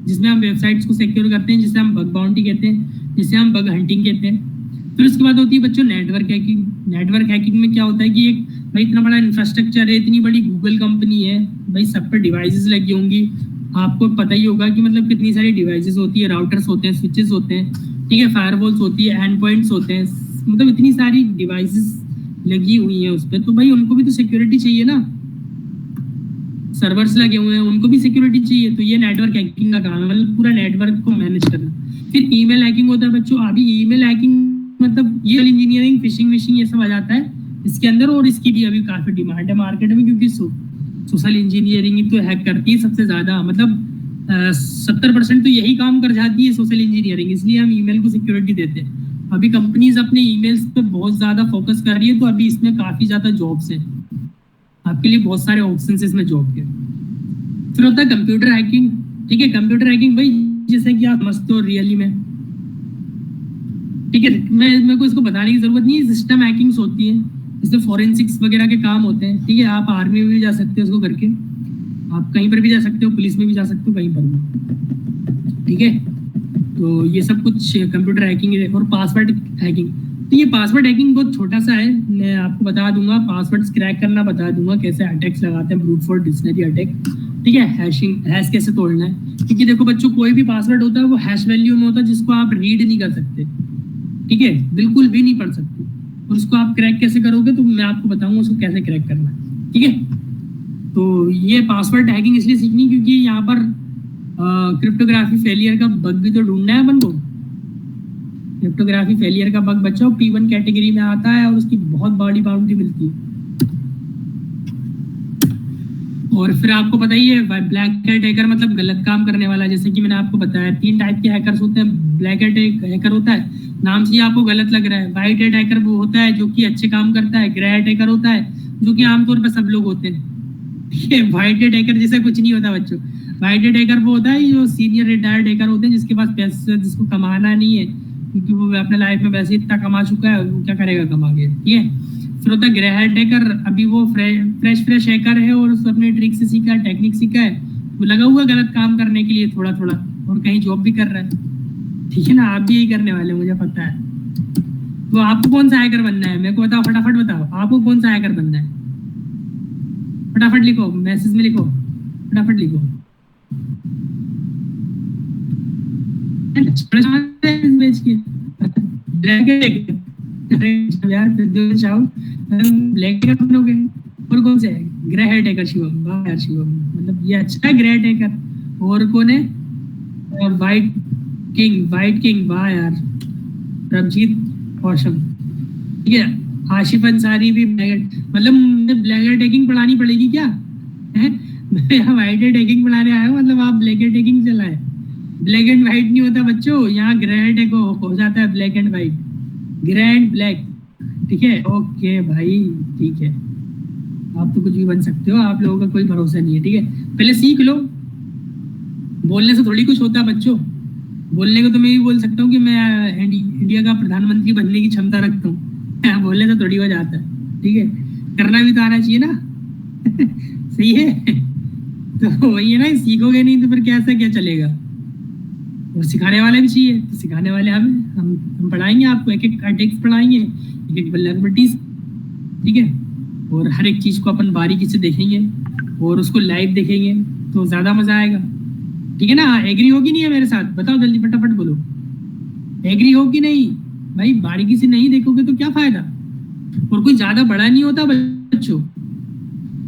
जिसमें हम वेबसाइट्स को सिक्योर करते हैं, जिसे हम बग बाउंटी कहते हैं, जिसे हम बग हंटिंग कहते हैं। फिर उसके बाद होती है बच्चों नेटवर्क हैकिंग। नेटवर्क हैकिंग में क्या होता है कि एक भाई इतना बड़ा इंफ्रास्ट्रक्चर है, इतनी बड़ी गूगल कंपनी है भाई, सब पर डिवाइसेस लगी होंगी, आपको पता ही होगा कि मतलब कितनी सारी डिवाइसेस होती है, राउटर्स होते हैं, स्विचेस होते हैं, ठीक है, फायरवॉल्स होती है, एंड पॉइंट्स होते हैं, मतलब इतनी सारी डिवाइसेस लगी हुई है उस पर, तो भाई उनको भी तो सिक्योरिटी चाहिए ना, सर्वर्स लगे हुए हैं उनको भी सिक्योरिटी चाहिए। तो ये नेटवर्क हैकिंग का काम है, मतलब पूरा नेटवर्क को मैनेज करना। फिर ईमेल हैकिंग होता है बच्चों। अभी ईमेल हैकिंग मतलब ये इंजीनियरिंग, फिशिंग विशिंग ये सब आ जाता है इसके अंदर, और इसकी भी अभी काफी डिमांड है मार्केट में, क्योंकि सोशल इंजीनियरिंग तो हैक करती है सबसे ज्यादा, मतलब 70% तो यही काम कर जाती है सोशल इंजीनियरिंग, इसलिए हम ईमेल को सिक्योरिटी देते हैं। अभी कंपनीज अपने ईमेल्स पे बहुत ज्यादा फोकस कर रही है, तो अभी इसमें काफी ज्यादा जॉब्स है, आपके लिए बहुत सारे ऑप्शन है इसमें जॉब के। फिर होता है कंप्यूटर हैकिंग, ठीक है। कंप्यूटर हैकिंग भाई जैसे कि आप समझते हो रियली में, ठीक है, मेरे को इसको बताने की जरूरत नहीं है, सिस्टम हैकिंग्स होती है, इसमें फॉरेंसिक्स वगैरह के काम होते हैं, ठीक है। आप आर्मी में भी जा सकते हो उसको करके, आप कहीं पर भी जा सकते हो, पुलिस में भी जा सकते हो, कहीं पर भी, ठीक है। तो ये सब कुछ कंप्यूटर हैकिंग और पासवर्ड हैकिंग। तो ये पासवर्ड हैकिंग बहुत छोटा सा है, मैं आपको बता दूंगा, पासवर्ड्स क्रैक करना बता दूंगा, कैसे अटैक्स लगाते हैं, ब्रूट फोर्स डिक्शनरी अटैक, ठीक है, हैश कैसे तोड़ना है। क्योंकि देखो बच्चों, कोई भी पासवर्ड होता है वो हैश वैल्यू में होता है, जिसको आप रीड नहीं कर सकते, ठीक है, बिल्कुल भी नहीं पढ़ सकते। और उसको आप क्रैक कैसे करोगे, तो मैं आपको बताऊंगा उसको कैसे क्रैक करना है, ठीक है। तो ये पासवर्ड हैकिंग इसलिए सीखनी क्योंकि यहाँ पर क्रिप्टोग्राफी फेलियर का बग भी तो ढूंढना है अपन को। क्रिप्टोग्राफी फेलियर का बग बच्चों P1 कैटेगरी में आता है और उसकी बहुत बड़ी बाउंड्री मिलती है। और फिर आपको पता ही है ब्लैक हैट हैकर मतलब गलत काम करने वाला। जैसे कि मैंने आपको बताया 3 टाइप के हैकर्स होते हैं। ब्लैक हैट हैकर होता है, नाम से ही आपको गलत लग रहा है। व्हाइट हैट हैकर वो होता है जो कि अच्छे काम करता है। ग्रे हैट हैकर होता है जो कि आमतौर पर सब लोग होते हैं, ठीक है। व्हाइट हैट हैकर जैसा कुछ नहीं होता बच्चों। व्हाइट हैट हैकर वो होता है जो सीनियर रिटायर्ड हैकर होते हैं, जिसके पास पैसे, जिसको कमाना नहीं है, क्योंकि वो अपने लाइफ में वैसे इतना कमा चुका है, वो क्या करेगा कमा के, ठीक है। फिर होता है ग्रे हैट हैकर, अभी वो फ्रेश हैकर है और उसने अपने ट्रिक से सीखा है, टेक्निक सीखा है, वो लगा हुआ गलत काम करने के लिए थोड़ा थोड़ा, और कहीं जॉब भी कर रहा है, ठीक है ना। आप भी यही करने वाले, मुझे पता है। तो आपको कौन सा हैकर बनना है मेरे को बताओ, फटाफट बताओ, आपको कौन सा हैकर बनना है? फटाफट लिखो, मैसेज में लिखो, फटाफट लिखो। यार ब्लैक हैकर बनोगे। और कौन से है? ग्रे हैट हैकर शिवम, वाह यार शिवम, मतलब ये अच्छा है ग्रे हैट हैकर। और कौन है? वाइट किंग, वाह यार रमजीत औसम, ठीक है। आशिफ अंसारी भी मतलब मुझे ब्लैक हैट हैकिंग पढ़ानी पड़ेगी क्या है? मैं यहाँ व्हाइट हैट हैकिंग पढ़ाने आया हूँ, मतलब आप ब्लैक हैट हैकिंग चलाए। ब्लैक एंड व्हाइट नहीं होता बच्चों, यहाँ ग्रे हैट हो जाता है, black and white, grey and black, ठीक है। ओके भाई, ठीक है, आप तो कुछ भी बन सकते हो, आप लोगों का कोई भरोसा नहीं है, ठीक है। पहले सीख लो, बोलने से थोड़ी कुछ होता है बच्चों। बोलने को तो मैं भी बोल सकता हूँ कि मैं इंडिया का प्रधानमंत्री बनने की क्षमता रखता हूँ, बोलने से थोड़ी हो जाता है, ठीक है। करना भी तो आना चाहिए ना सही है। तो वही है ना, सीखोगे नहीं तो फिर कैसा क्या चलेगा। और सिखाने वाले भी चाहिए, तो सिखाने वाले हम पढ़ाएंगे आपको, एक एक अटैक्स पढ़ाएंगे, एक एक वल्नरेबिलिटीज, ठीक है। और हर एक चीज़ को अपन बारीकी से देखेंगे और उसको लाइव देखेंगे तो ज़्यादा मज़ा आएगा, ठीक है ना। एग्री हो कि नहीं है मेरे साथ? बताओ जल्दी, फटाफट बोलो, एग्री हो कि नहीं? भाई बारीकी से नहीं देखोगे तो क्या फ़ायदा। और कोई ज़्यादा बड़ा नहीं होता बच्चों।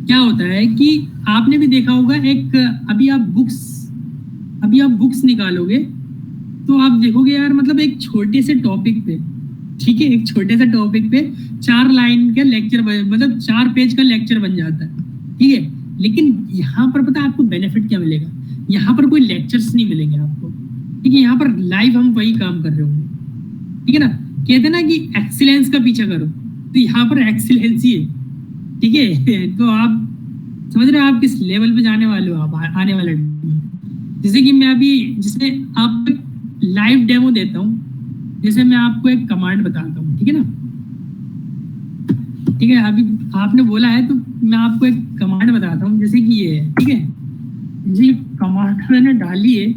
क्या होता है कि आपने भी देखा होगा, एक अभी आप बुक्स निकालोगे तो आप देखोगे यार, मतलब एक छोटे से टॉपिक पे, ठीक है, एक छोटे से टॉपिक पे 4 लाइन का लेक्चर, मतलब 4 पेज का लेक्चर बन जाता है, ठीक है। लेकिन यहाँ पर पता है आपको बेनिफिट क्या मिलेगा? यहाँ पर कोई लेक्चर्स नहीं मिलेंगे आपको, ठीक है। यहाँ पर लाइव हम वही काम कर रहे होंगे, ठीक है ना। कहते हैं ना कि एक्सीलेंस का पीछा करो, तो यहाँ पर एक्सीलेंस ही है, ठीक है। तो आप समझ रहे हो आप किस लेवल पे जाने वाले हो आप आने वाले। जैसे कि मैं अभी, जिसमें आप लाइव डेमो देता हूँ, जैसे मैं आपको एक कमांड बताता हूँ, ठीक है ना, ठीक है। अभी आपने बोला है तो मैं आपको एक कमांड बताता हूँ, जैसे कि ये है, ठीक है। जी कमांड मैंने डाली है,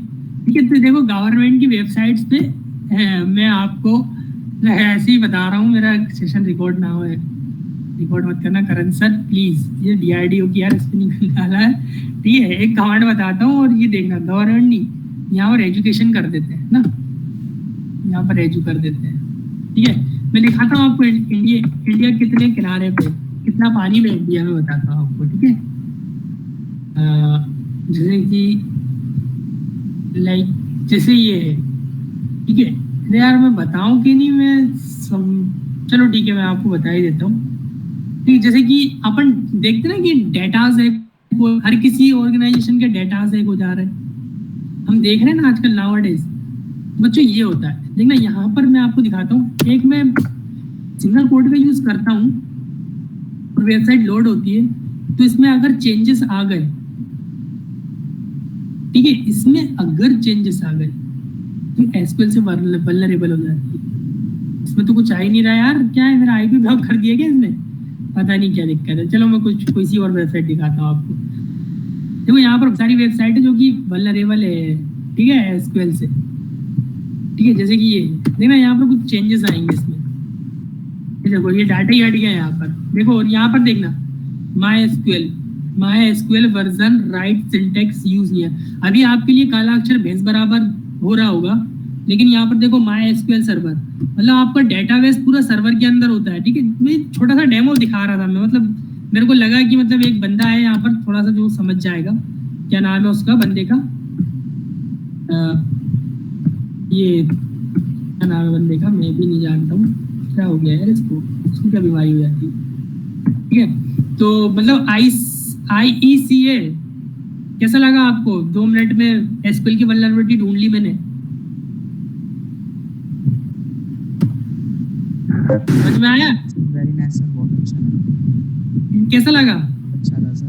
ठीक है। तो देखो गवर्नमेंट की वेबसाइट्स पे मैं आपको ऐसे ही बता रहा हूँ, मेरा सेशन रिकॉर्ड ना हो, रिकॉर्ड मत करना करण सर प्लीज, ये DRDO की यार इस पर नहीं डाला है, ठीक है। एक कमांड बताता हूँ और ये देखना, गवर्नमेंट नहीं, यहाँ पर एजुकेशन कर देते हैं ना, यहाँ पर एजू कर देते हैं, ठीक है। मैं दिखाता हूँ आपको इंडिया कितने किनारे पे, कितना पानी में इंडिया में, बताता हूँ आपको, ठीक है। जैसे कि लाइक जैसे ये है, ठीक है। अरे यार मैं बताऊँ कि नहीं, चलो ठीक है, मैं आपको बता ही देता हूँ, ठीक। जैसे कि अपन देखते ना कि डेटाज है, हर किसी ऑर्गेनाइजेशन के डेटाज है हो जा रहे हैं, हम देख रहे हैं ना आजकल नाउअडेज बच्चों, ये होता है। देखना यहाँ पर मैं आपको दिखाता हूँ, एक मैं सिंगल कोड का यूज करता हूँ और वेबसाइट लोड होती है, तो इसमें अगर चेंजेस आ गए, ठीक है, इसमें अगर चेंजेस आ गए तो SQL से वल्नरेबल हो जाती है। इसमें तो कुछ आ ही नहीं रहा यार, क्या है, मेरा IP ब्लॉक कर दिया क्या इसने, पता नहीं क्या दिक्कत है। चलो मैं कोई सी और वेबसाइट दिखाता हूँ आपको। देखो यहाँ पर सारी वेबसाइट है जो कि वल्नरेबल है, ठीक है, SQL से, ठीक है, जैसे कि ये देखना यहाँ पर कुछ चेंजेस आएंगे इसमें। ये देखो ये डाटा ही हट गया यहाँ पर, देखो। और यहाँ पर देखना MySQL version right syntax use नहीं है। अभी आपके लिए काला अक्षर भैंस बराबर हो रहा होगा, लेकिन यहाँ पर देखो माई एसक्यूएल सर्वर, मतलब आपका डेटाबेस पूरा सर्वर के अंदर होता है। ठीक है, मैं छोटा सा डेमो दिखा रहा था मैं, मतलब मेरे को लगा कि मतलब एक बंदा है यहाँ पर, थोड़ा सा जो समझ जाएगा। क्या नाम है उसका बंदे का, ये क्या नाम है बंदे का, मैं भी नहीं जानता हूँ। क्या हो गया यार इसको क्या बीमारी हो जाती है। ठीक है, तो मतलब IECA कैसा लगा आपको? 2 मिनट में एसक्यूएल की वल्नरेबिलिटी ढूंढ ली मैंने। समझ में आया? वेरी नाइस सर, बहुत अच्छा लगा। कैसा लगा? अच्छा था सर।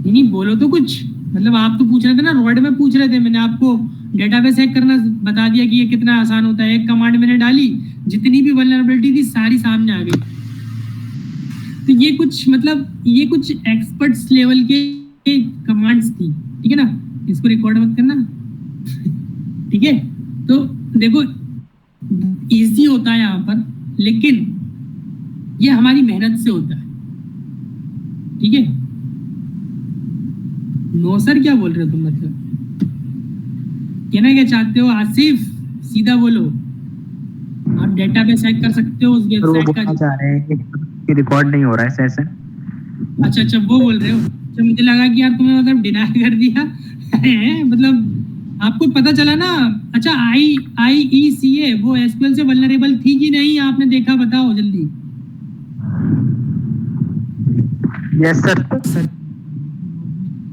नहीं बोलो तो कुछ, मतलब आप तो पूछ रहे थे ना, वर्ड में पूछ रहे थे, मैंने आपको डेटाबेस हैक करना बता दिया कि ये कितना आसान होता है। एक कमांड मैंने डाली, जितनी भी वल्नरेबिलिटी थी सारी सामने आ गई। तो ये कुछ एक्सपर्ट्स लेवल के कमांड्स थी। ठीक है ना, इसको रिकॉर्ड मत करना। ठीक है, तो देखो इजी होता है यहाँ पर, लेकिन ये हमारी मेहनत से होता है। ठीक है, नो सर क्या बोल रहे हो तुम? मतलब कहना क्या चाहते हो? आसिफ सीधा बोलो। आप डेटाबेस हैक कर सकते हो उस वेबसाइट का। बोलना चाह रहे हैं कि रिकॉर्ड नहीं हो रहा है सेशन। अच्छा वो बोल रहे हो। तो मुझे लगा कि यार तुम्हें मतलब डिनाई कर दिया। मतलब आपको पता चला ना। अच्छा IECA वो एसक्यूएल से वल्नरेबल थी कि नहीं, आपने देखा? बताओ जल्दी। Yes sir.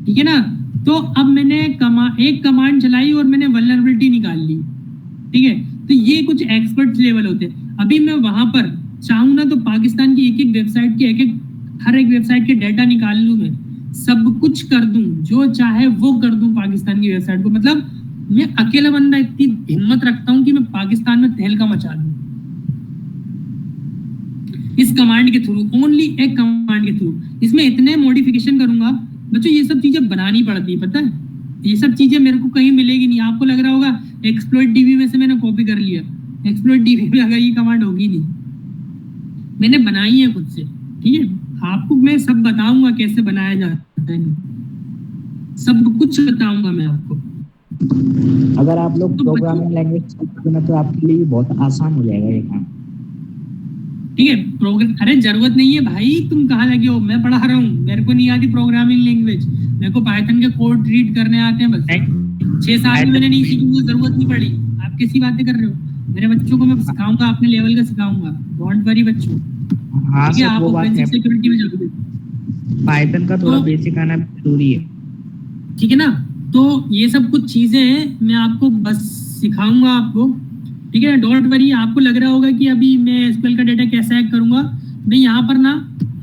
ठीक है ना, तो अब मैंने एक कमांड चलाई और मैंने वल्नरेबिलिटी निकाल ली। ठीक है, तो ये कुछ एक्सपर्ट लेवल होते हैं। अभी मैं वहां पर चाहूँ ना तो पाकिस्तान की एक वेबसाइट के हर एक वेबसाइट के डाटा निकाल लूँ, मैं सब कुछ कर दूं, जो चाहे वो कर दूं पाकिस्तान की वेबसाइट को। मतलब मैं अकेला बंदा इतनी हिम्मत रखता हूं कि मैं पाकिस्तान में तहलका मचा दूं इस कमांड के थ्रू, ओनली एक कमांड के थ्रू। इसमें इतने मॉडिफिकेशन करूंगा बच्चों, ये सब चीजें बनानी पड़ती है, पता है? ये सब चीजें मेरे को कहीं मिलेगी नहीं। आपको लग रहा होगा एक्सप्लॉइट डीबी में से मैंने कॉपी कर लिया। एक्सप्लॉइट डीबी में अगर ये कमांड होगी नहीं, मैंने बनाई है खुद से। ठीक है, आपको मैं सब बताऊंगा कैसे बनाया जाता है, सब कुछ बताऊंगा मैं आपको। अगर आप लोग प्रोग्रामिंग लैंग्वेज सीखोगे ना तो आपके लिए बहुत आसान हो जाएगा ये काम। ठीक है, अरे जरूरत नहीं है भाई, तुम कहाँ लगे हो? मैं पढ़ा रहा हूँ, मेरे को नहीं आती प्रोग्रामिंग लैंग्वेज, मेरे को पाइथन के कोड रीड करने आते हैं बस। 6 साल में मैंने नहीं सीखी, मुझे जरूरत नहीं पड़ी। आप कैसी बातें कर रहे हो? मेरे बच्चों को मैं सिखाऊंगा, अपने लेवल का सिखाऊंगा, डोंट वरी बच्चों। हाँ ठीक है, सर, आप वो बात है। सिक्योरिटी में जाओगे, पाइथन का थोड़ा बेसिक आना जरूरी है। ठीक है ना? तो ये सब कुछ चीजें हैं, मैं आपको बस सिखाऊंगा आपको। ठीक है, डोंट वरी। आपको लग रहा होगा कि अभी मैं एसक्यूएल का डाटा कैसे हैक करूंगा। मैं यहाँ पर ना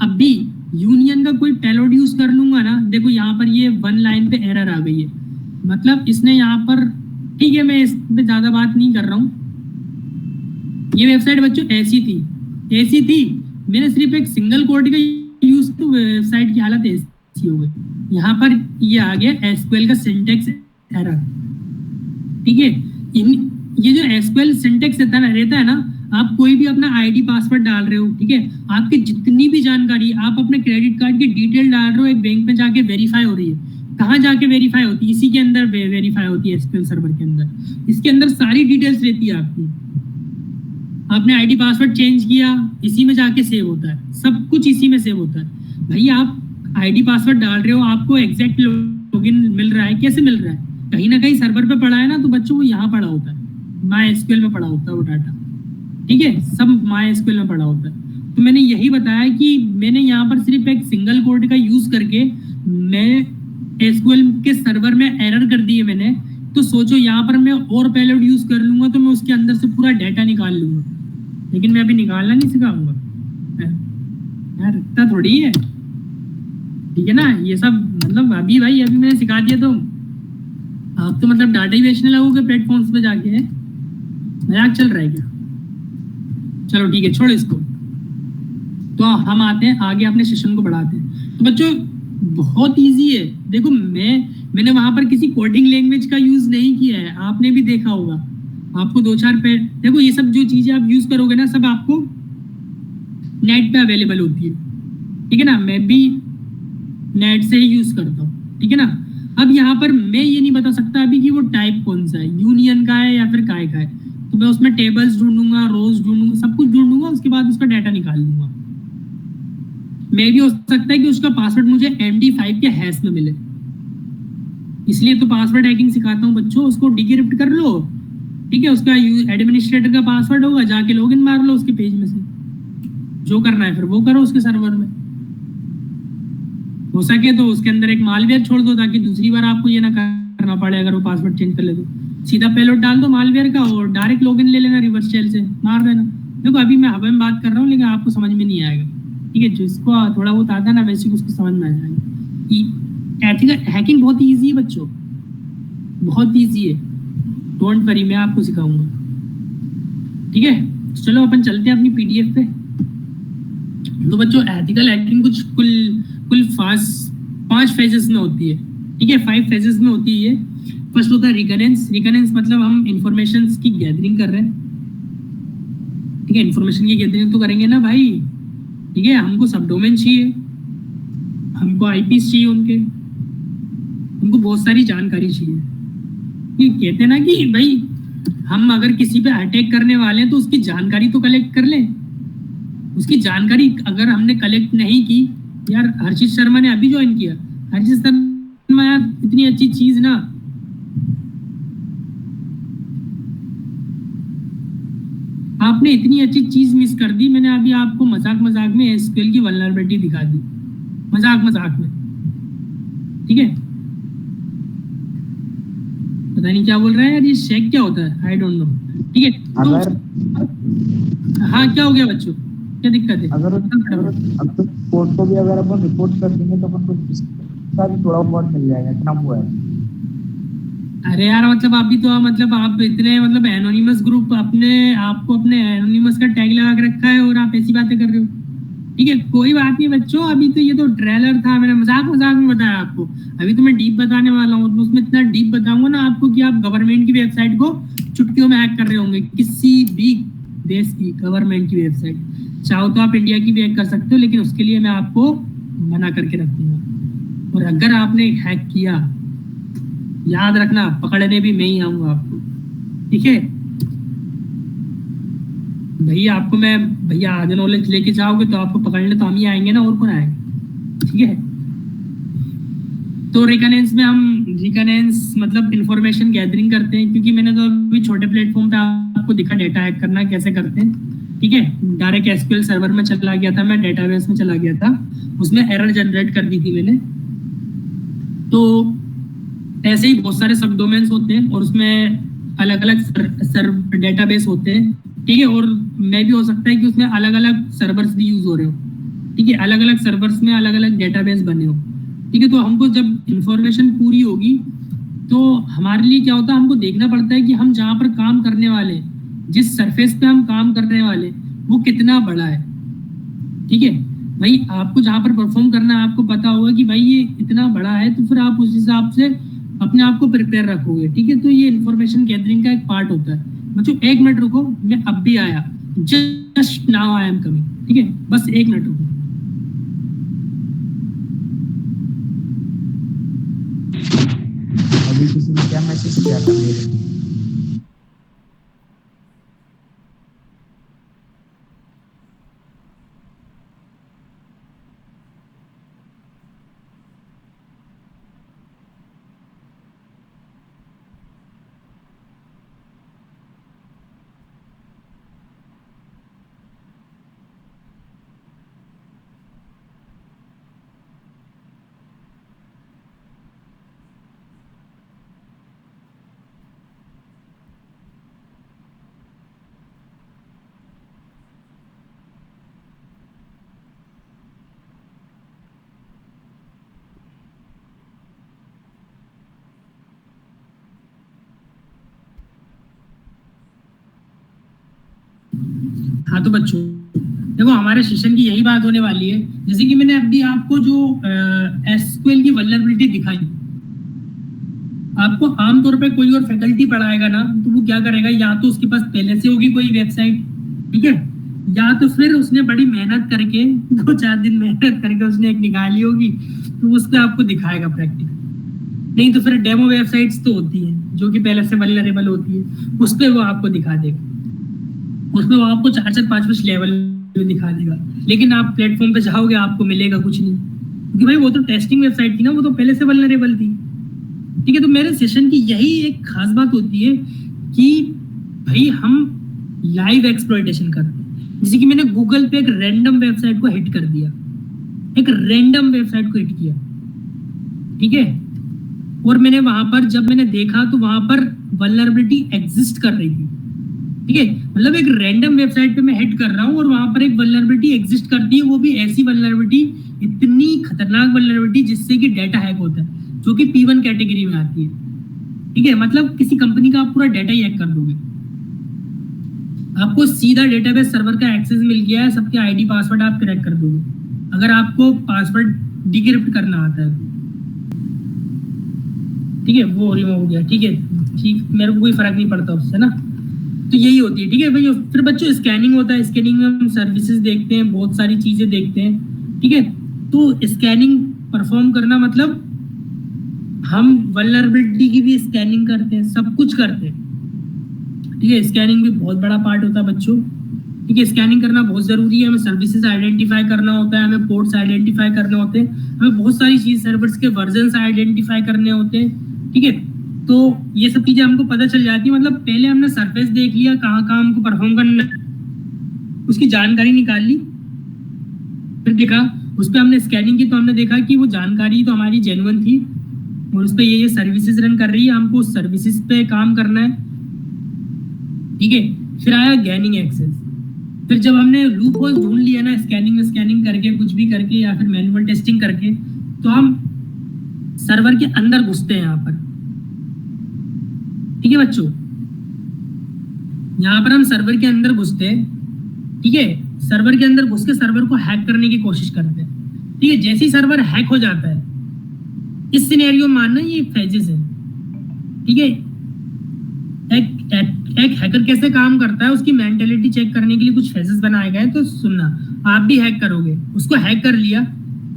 अभी यूनियन का कोई पेलोड यूज कर लूंगा ना। देखो यहाँ पर ये 1 लाइन पे एरर आ गई है, मतलब इसने यहाँ पर, ठीक है मैं इस पे ज्यादा बात नहीं कर रहा हूँ। ये वेबसाइट बच्चों ऐसी थी, मैंने सिर्फ एक सिंगल कोड का यूज, तो वेबसाइट की हालत ऐसी हो गई। यहाँ पर ये आ गया एसक्यूएल का सिंटेक्स एरर। ठीक है, ये जो एसक्यूएल सिंटेक्स रहता है ना, आप कोई भी अपना आईडी पासवर्ड डाल रहे हो, ठीक है, आपकी जितनी भी जानकारी, आप अपने क्रेडिट कार्ड की डिटेल डाल रहे हो, एक बैंक में जाके वेरीफाई हो रही है। कहाँ जाके वेरीफाई होती है? इसी के अंदर वेरीफाई होती है, एसक्यूएल सर्वर के अंदर। इसके अंदर सारी डिटेल्स रहती है आपकी। आपने आईडी पासवर्ड चेंज किया, इसी में जाके सेव होता है, सब कुछ इसी में सेव होता है। भाई आप आईडी पासवर्ड डाल रहे हो, आपको एग्जैक्ट लॉगिन मिल रहा है, कैसे मिल रहा है? कहीं ना कहीं सर्वर पे पड़ा है ना, तो बच्चों को यहाँ पड़ा होता है, माई एसक्यूएल में पड़ा होता है वो डाटा। ठीक है, सब माई एसक्यूएल में पड़ा होता है। तो मैंने यही बताया कि मैंने यहाँ पर सिर्फ एक सिंगल कोड का यूज करके मैं एसक्यूएल के सर्वर में एरर कर दिए मैंने। तो सोचो यहाँ पर मैं और पेलोड यूज कर लूंगा तो मैं उसके अंदर से पूरा डाटा निकाल लूंगा, लेकिन मैं अभी निकालना नहीं सिखाऊंगा यार, इतना थोड़ी है। ठीक है ना, ये सब मतलब अभी मैंने सिखा दिया तो आप तो मतलब डाटा ही बेचने लगोगे प्लेटफॉर्म्स पे जाके। मजाक चल रहा है क्या? चलो ठीक है, छोड़ो इसको। तो हम आते हैं आगे, अपने सेशन को बढ़ाते हैं। तो बच्चों बहुत इजी है। देखो मैंने वहां पर किसी कोडिंग लैंग्वेज का यूज नहीं किया है, आपने भी देखा होगा। आपको 2-4 पे देखो, ये सब जो चीजें आप यूज करोगे ना, सब आपको नेट पे अवेलेबल होती है, ठीक है ना। मैं भी नेट से ही यूज करता हूँ, ठीक है ना। अब यहाँ पर मैं ये नहीं बता सकता अभी कि वो टाइप कौन सा है, यूनियन का है या फिर काय का है। तो मैं उसमें टेबल्स ढूंढूंगा, रोज ढूंढूंगा, सब कुछ ढूंढूंगा, उसके बाद उसका डाटा निकाल लूंगा। मे भी हो सकता है कि उसका पासवर्ड मुझे MD5 के हैश में मिले, इसलिए तो पासवर्ड हैकिंग सिखाता हूँ बच्चों। उसको डिक्रिप्ट कर लो, ठीक है। उसका एडमिनिस्ट्रेटर का पासवर्ड होगा, जाके लॉगिन मार लो उसके पेज में से, जो करना है फिर वो करो उसके सर्वर में। हो सके तो उसके अंदर एक मालवेयर छोड़ दो, ताकि दूसरी बार आपको ये ना करना पड़े। अगर वो पासवर्ड चेंज कर ले तो सीधा पेलोड डाल दो मालवेयर का और डायरेक्ट लॉगिन ले लेना, रिवर्स शेल से मार देना। देखो अभी मैं हवा में बात कर रहा हूँ, लेकिन आपको समझ में नहीं आएगा, ठीक है। जिसको थोड़ा बहुत आता है ना, वैसे उसको समझ में आ जाएगा। एथिकल हैकिंग बहुत ईजी है बच्चों, बहुत ईजी है। डोंट वरी, मैं आपको सिखाऊंगा, ठीक है। चलो अपन चलते हैं अपनी PDF पे। तो बच्चों एथिकल हैकिंग कुछ कुल 5 फेजेस में होती है, ठीक है। 5 फेजेस में होती है। फर्स्ट होता है रिकरेंस। रिकरेंस मतलब हम इंफॉर्मेशन की गैदरिंग कर रहे हैं, ठीक है। इंफॉर्मेशन की गैदरिंग तो करेंगे ना भाई, ठीक है। हमको सब डोमेन चाहिए, हमको IPs चाहिए उनके, हमको बहुत सारी जानकारी चाहिए। ये कहते हैं ना कि भाई हम अगर किसी पे अटैक करने वाले हैं तो उसकी जानकारी तो कलेक्ट कर लें। उसकी जानकारी अगर हमने कलेक्ट नहीं की, यार हर्षित शर्मा ने अभी ज्वाइन किया, हर्षित शर्मा यार इतनी अच्छी चीज ना, आपने इतनी अच्छी चीज मिस कर दी। मैंने अभी आपको मजाक में SQL की वल्नरेबिलिटी दिखा दी, मजाक में, ठीक है। पता नहीं क्या बोल रहा है यार, ये शेक क्या होता है, आई डोंट नो, ठीक है। तो हाँ क्या हो गया बच्चों, क्या दिक्कत है? अगर कोड को भी अगर अपन रिपोर्ट कर देंगे तो अपन को इसका भी थोड़ा बहुत मिल जाएगा, इतना हुआ है। अरे यार मतलब अभी तो मतलब आप इतने मतलब एनोनिमस ग्रुप आपको अपने एनोनिमस का टैग लगा के रखा है और आप ऐसी बातें कर रहे हो, ठीक है। कोई बात नहीं बच्चों, अभी तो ये तो ट्रेलर था, मैंने मजाक में बताया आपको। अभी तो मैं डीप बताने वाला हूँ, तो उसमें इतना डीप बताऊंगा ना आपको कि आप गवर्नमेंट की वेबसाइट को चुटकियों में हैक कर रहे होंगे, किसी भी देश की गवर्नमेंट की वेबसाइट। चाहो तो आप इंडिया की भी हैक कर सकते हो, लेकिन उसके लिए मैं आपको मना करके रखूंगा। और अगर आपने हैक किया, याद रखना पकड़ने भी मैं ही आऊंगा आपको, ठीक है। भैया आधे नॉलेज लेके जाओगे तो आपको पकड़ने तो हम ही आएंगे ना, और कौन आएंगे, ठीक है। तो रिकनेंस मतलब इंफॉर्मेशन गैदरिंग करते हैं, क्योंकि मैंने तो अभी छोटे प्लेटफॉर्म पे आपको दिखा डेटा हैक करना कैसे करते हैं, ठीक है। डायरेक्ट SQL सर्वर में चला गया था, मैं डेटाबेस में चला गया था, उसमें एरर जनरेट कर दी थी मैंने। तो ऐसे ही बहुत सारे सब डोमेन्स होते हैं और उसमें अलग अलग डेटाबेस होते हैं, ठीक है। और मैं भी हो सकता है कि उसमें अलग अलग सर्वर्स भी यूज हो रहे हो, ठीक है। अलग अलग सर्वर्स में अलग अलग डेटाबेस बने हो, ठीक है। तो हमको जब इंफॉर्मेशन पूरी होगी तो हमारे लिए क्या होता है, हमको देखना पड़ता है कि हम जहाँ पर काम करने वाले, जिस सरफेस पे हम काम करने वाले, वो कितना बड़ा है, ठीक है। भाई आपको जहाँ पर परफॉर्म करना है, आपको पता होगा कि भाई ये इतना बड़ा है, तो फिर आप उस हिसाब से अपने आप को प्रिपेयर रखोगे, ठीक है। तो ये इन्फॉर्मेशन गैदरिंग का एक पार्ट होता है बच्चों। 1 मिनट रुको, मैं अब भी आया, just now I am coming, ठीक है। बस 1 मिनट रुको। अभी किसी ने क्या मैसेज किया था मेरे? हाँ तो बच्चों देखो, हमारे सेशन की यही बात होने वाली है। जैसे कि मैंने अभी आपको जो SQL की वल्नरेबिलिटी दिखाई, आपको आमतौर पे कोई और फैकल्टी पढ़ाएगा ना, तो वो क्या करेगा, या तो उसके पास पहले से होगी कोई वेबसाइट, ठीक है, या तो फिर उसने बड़ी मेहनत करके 2-4 दिन मेहनत करके उसने एक निकाली होगी, तो उस पर आपको दिखाएगा प्रैक्टिकल। नहीं तो फिर डेमो वेबसाइट्स तो होती है जो कि पहले से वल्नरेबल होती है, उस पर वो आपको दिखा देगा, उसमें वो आपको 4-4-5-5 लेवल में दिखा देगा। लेकिन आप प्लेटफॉर्म पे जाओगे आपको मिलेगा कुछ नहीं, क्योंकि भाई वो तो टेस्टिंग वेबसाइट थी ना, वो तो पहले से वल्नरेबल थी, ठीक है। तो मेरे सेशन की यही एक खास बात होती है कि भाई हम लाइव एक्सप्लॉइटेशन करते हैं। जैसे कि मैंने गूगल पे एक रैंडम वेबसाइट को हिट कर दिया, एक रैंडम वेबसाइट को हिट किया, ठीक है, और मैंने वहां पर जब मैंने देखा तो वहां पर वल्नरेबिलिटी एग्जिस्ट कर रही थी, ठीक है। मतलब एक रैंडम वेबसाइट पे मैं हिट कर रहा हूँ और वहां पर एक वल्नरेबिलिटी एग्जिस्ट करती है, वो भी ऐसी वल्नरेबिलिटी, इतनी खतरनाक वल्नरेबिलिटी जिससे कि डाटा हैक होता है, जो कि P1 कैटेगरी में आती है, ठीक है। मतलब किसी कंपनी का आप पूरा डाटा ही हैक कर दोगे, आपको सीधा डेटाबेस सर्वर का एक्सेस मिल गया है, सबके आईडी पासवर्ड आप क्रैक कर दोगे, अगर आपको पासवर्ड डिक्रिप्ट करना आता है, ठीक है, वो रिमूव हो गया, ठीक है, ठीक, मेरे को कोई फर्क नहीं पड़ता उससे ना। तो यही होती है, ठीक है भाई। फिर बच्चों स्कैनिंग होता है, स्कैनिंग में हम सर्विसेज देखते हैं, बहुत सारी चीजें देखते हैं, ठीक है। तो स्कैनिंग परफॉर्म करना मतलब हम वल्नरेबिलिटी की भी स्कैनिंग करते हैं, सब कुछ करते हैं, ठीक है। स्कैनिंग भी बहुत बड़ा पार्ट होता है बच्चों, ठीक है। स्कैनिंग करना बहुत जरूरी है, हमें सर्विसेज आइडेंटिफाई करना होता है, हमें पोर्ट्स आइडेंटिफाई करने होते हैं, हमें बहुत सारी चीज सर्वर्स के वर्जन्स आइडेंटिफाई करने होते हैं, ठीक है। तो ये सब चीजें हमको पता चल जाती है। मतलब पहले हमने सरफेस देख लिया, कहाँ कहाँ हमको परफॉर्म करना है, उसकी जानकारी निकाल ली, फिर देखा उस पर हमने स्कैनिंग की, तो हमने देखा कि वो जानकारी तो हमारी जेन्युइन थी और उस पर ये सर्विसेज रन कर रही है, हमको उस सर्विसेज पे काम करना है, ठीक है। फिर आया गैनिंग एक्सेस। फिर जब हमने लूप होल ढूंढ लिया ना, स्कैनिंग करके, कुछ भी करके या फिर मैनुअल टेस्टिंग करके, तो हम सर्वर के अंदर घुसते हैं यहाँ पर, ठीक है बच्चों। यहाँ पर हम सर्वर के अंदर घुसते हैं, ठीक है। सर्वर के अंदर घुस के सर्वर को हैक करने की कोशिश करते हैं, ठीक है। जैसे ही सर्वर हैक हो जाता है, इस सिनेरियो मानना ये फेजेस है, ठीक है। एक हैकर कैसे काम करता है, उसकी मेंटेलिटी चेक करने के लिए कुछ फेजेस बनाए गए, तो सुनना, आप भी हैक करोगे, उसको हैक कर लिया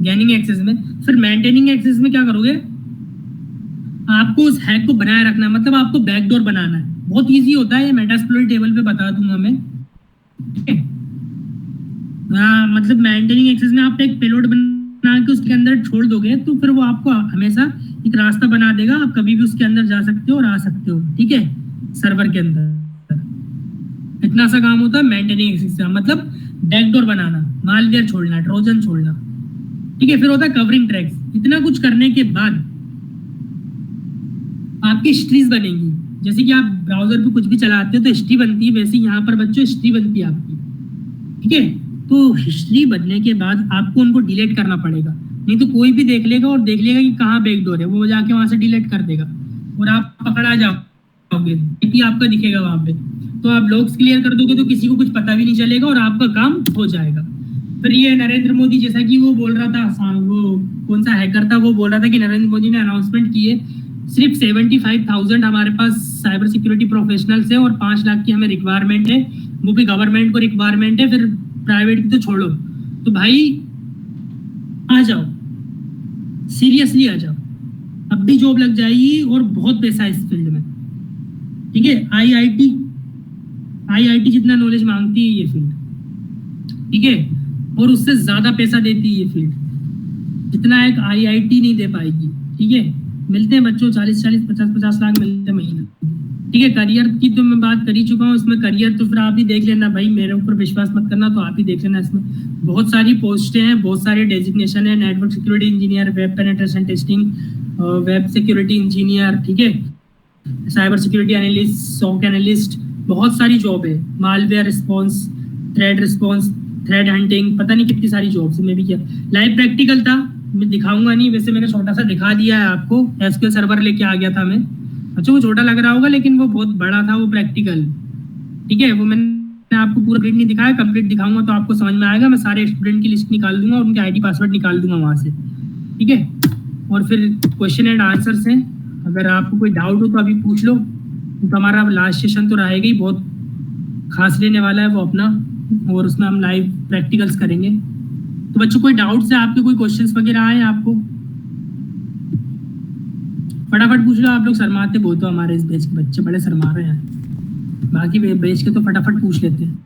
गैनिंग एक्सेस में, फिर मेंटेनिंग एक्सेस में क्या करोगे, आपको उस हैक को बनाए रखना है, मतलब आपको बैकडोर बनाना है। बहुत इजी होता है, ये मेटास्प्लॉइट टेबल पे बता दूंगा मैं, ठीक है। मतलब मेंटेनिंग एक्सेस में आप एक पेलोड बना के उसके अंदर छोड़ दोगे, तो फिर वो आपको हमेशा एक रास्ता बना देगा, आप कभी भी उसके अंदर जा सकते हो और आ सकते हो, ठीक है, सर्वर के अंदर। इतना सा काम होता है मेंटेनिंग एक्सेस का, मतलब बैकडोर बनाना, मालवेयर छोड़ना, ट्रोजन छोड़ना, ठीक है। फिर होता है कवरिंग ट्रैक्स। इतना कुछ करने के बाद आपकी हिस्ट्रीज बनेंगी, जैसे कि आप ब्राउजर पे कुछ भी चलाते हो तो हिस्ट्री बनती है, वैसे यहाँ पर बच्चों हिस्ट्री बनती है आपकी, ठीक है। तो हिस्ट्री बनने के बाद आपको उनको डिलीट करना पड़ेगा, नहीं तो कोई भी देख लेगा और देख लेगा कि कहाँ बैकडोर है, वो जाके वहां से डिलीट कर देगा और आप पकड़ा जाओगे, कि आपका दिखेगा वहां पे। तो आप लॉग्स क्लियर कर दोगे तो किसी को कुछ पता भी नहीं चलेगा और आपका काम हो जाएगा। फिर ये नरेंद्र मोदी, जैसा कि वो बोल रहा था, वो कौन सा हैकर था, वो बोल रहा था कि नरेंद्र मोदी ने अनाउंसमेंट की है, सिर्फ 75,000 हमारे पास साइबर सिक्योरिटी प्रोफेशनल्स है और 5 लाख की हमें रिक्वायरमेंट है, वो भी गवर्नमेंट को रिक्वायरमेंट है, फिर प्राइवेट की तो छोड़ो। तो भाई आ जाओ, सीरियसली आ जाओ, अब भी जॉब लग जाएगी और बहुत पैसा है इस फील्ड में, ठीक है। आईआईटी जितना नॉलेज मांगती है ये फील्ड, ठीक है, और उससे ज्यादा पैसा देती है ये फील्ड, जितना एक आईआईटी नहीं दे पाएगी, ठीक है। मिलते हैं बच्चों 40-40, 50-50 लाख मिलते हैं महीना, ठीक है। करियर की तो मैं बात कर ही चुका हूँ, इसमें करियर तो फिर आप ही देख लेना भाई, मेरे ऊपर विश्वास मत करना, तो आप ही देख लेना। इसमें बहुत सारी पोस्टें हैं, बहुत सारे डेजिग्नेशन है, network security engineer, web penetration testing, web security engineer, ठीक है, cyber security analyst, SOC analyst, बहुत सारी जॉब है, मालवेयर रिस्पॉन्स, थ्रेड हंटिंग, पता नहीं कितनी सारी जॉब्स में भी। क्या लाइव प्रैक्टिकल था, मैं दिखाऊंगा नहीं, वैसे मैंने छोटा सा दिखा दिया है आपको, एसक्यूएल सर्वर लेके आ गया था मैं। अच्छा वो छोटा लग रहा होगा लेकिन वो बहुत बड़ा था वो प्रैक्टिकल, ठीक है। वो मैंने आपको पूरा कंप्लीट नहीं दिखाया, कंप्लीट दिखाऊंगा तो आपको समझ में आएगा। मैं सारे स्टूडेंट की लिस्ट निकाल दूंगा और उनके आईडी पासवर्ड निकाल दूंगा वहां से, ठीक है। और फिर क्वेश्चन एंड आंसर्स हैं, अगर आपको कोई डाउट हो तो अभी पूछ लो, तो हमारा लास्ट सेशन तो रहेगा ही, बहुत खास लेने वाला है वो अपना, और उसमें हम लाइव प्रैक्टिकल्स करेंगे। तो बच्चों कोई डाउट्स है आपके, कोई क्वेश्चंस वगैरह आए आपको? फटाफट पूछ लो आप लोग, शर्माते बहुत हो, हमारे इस बैच के बच्चे बड़े शर्मा रहे हैं, बाकी बैच के तो फटाफट पूछ लेते हैं।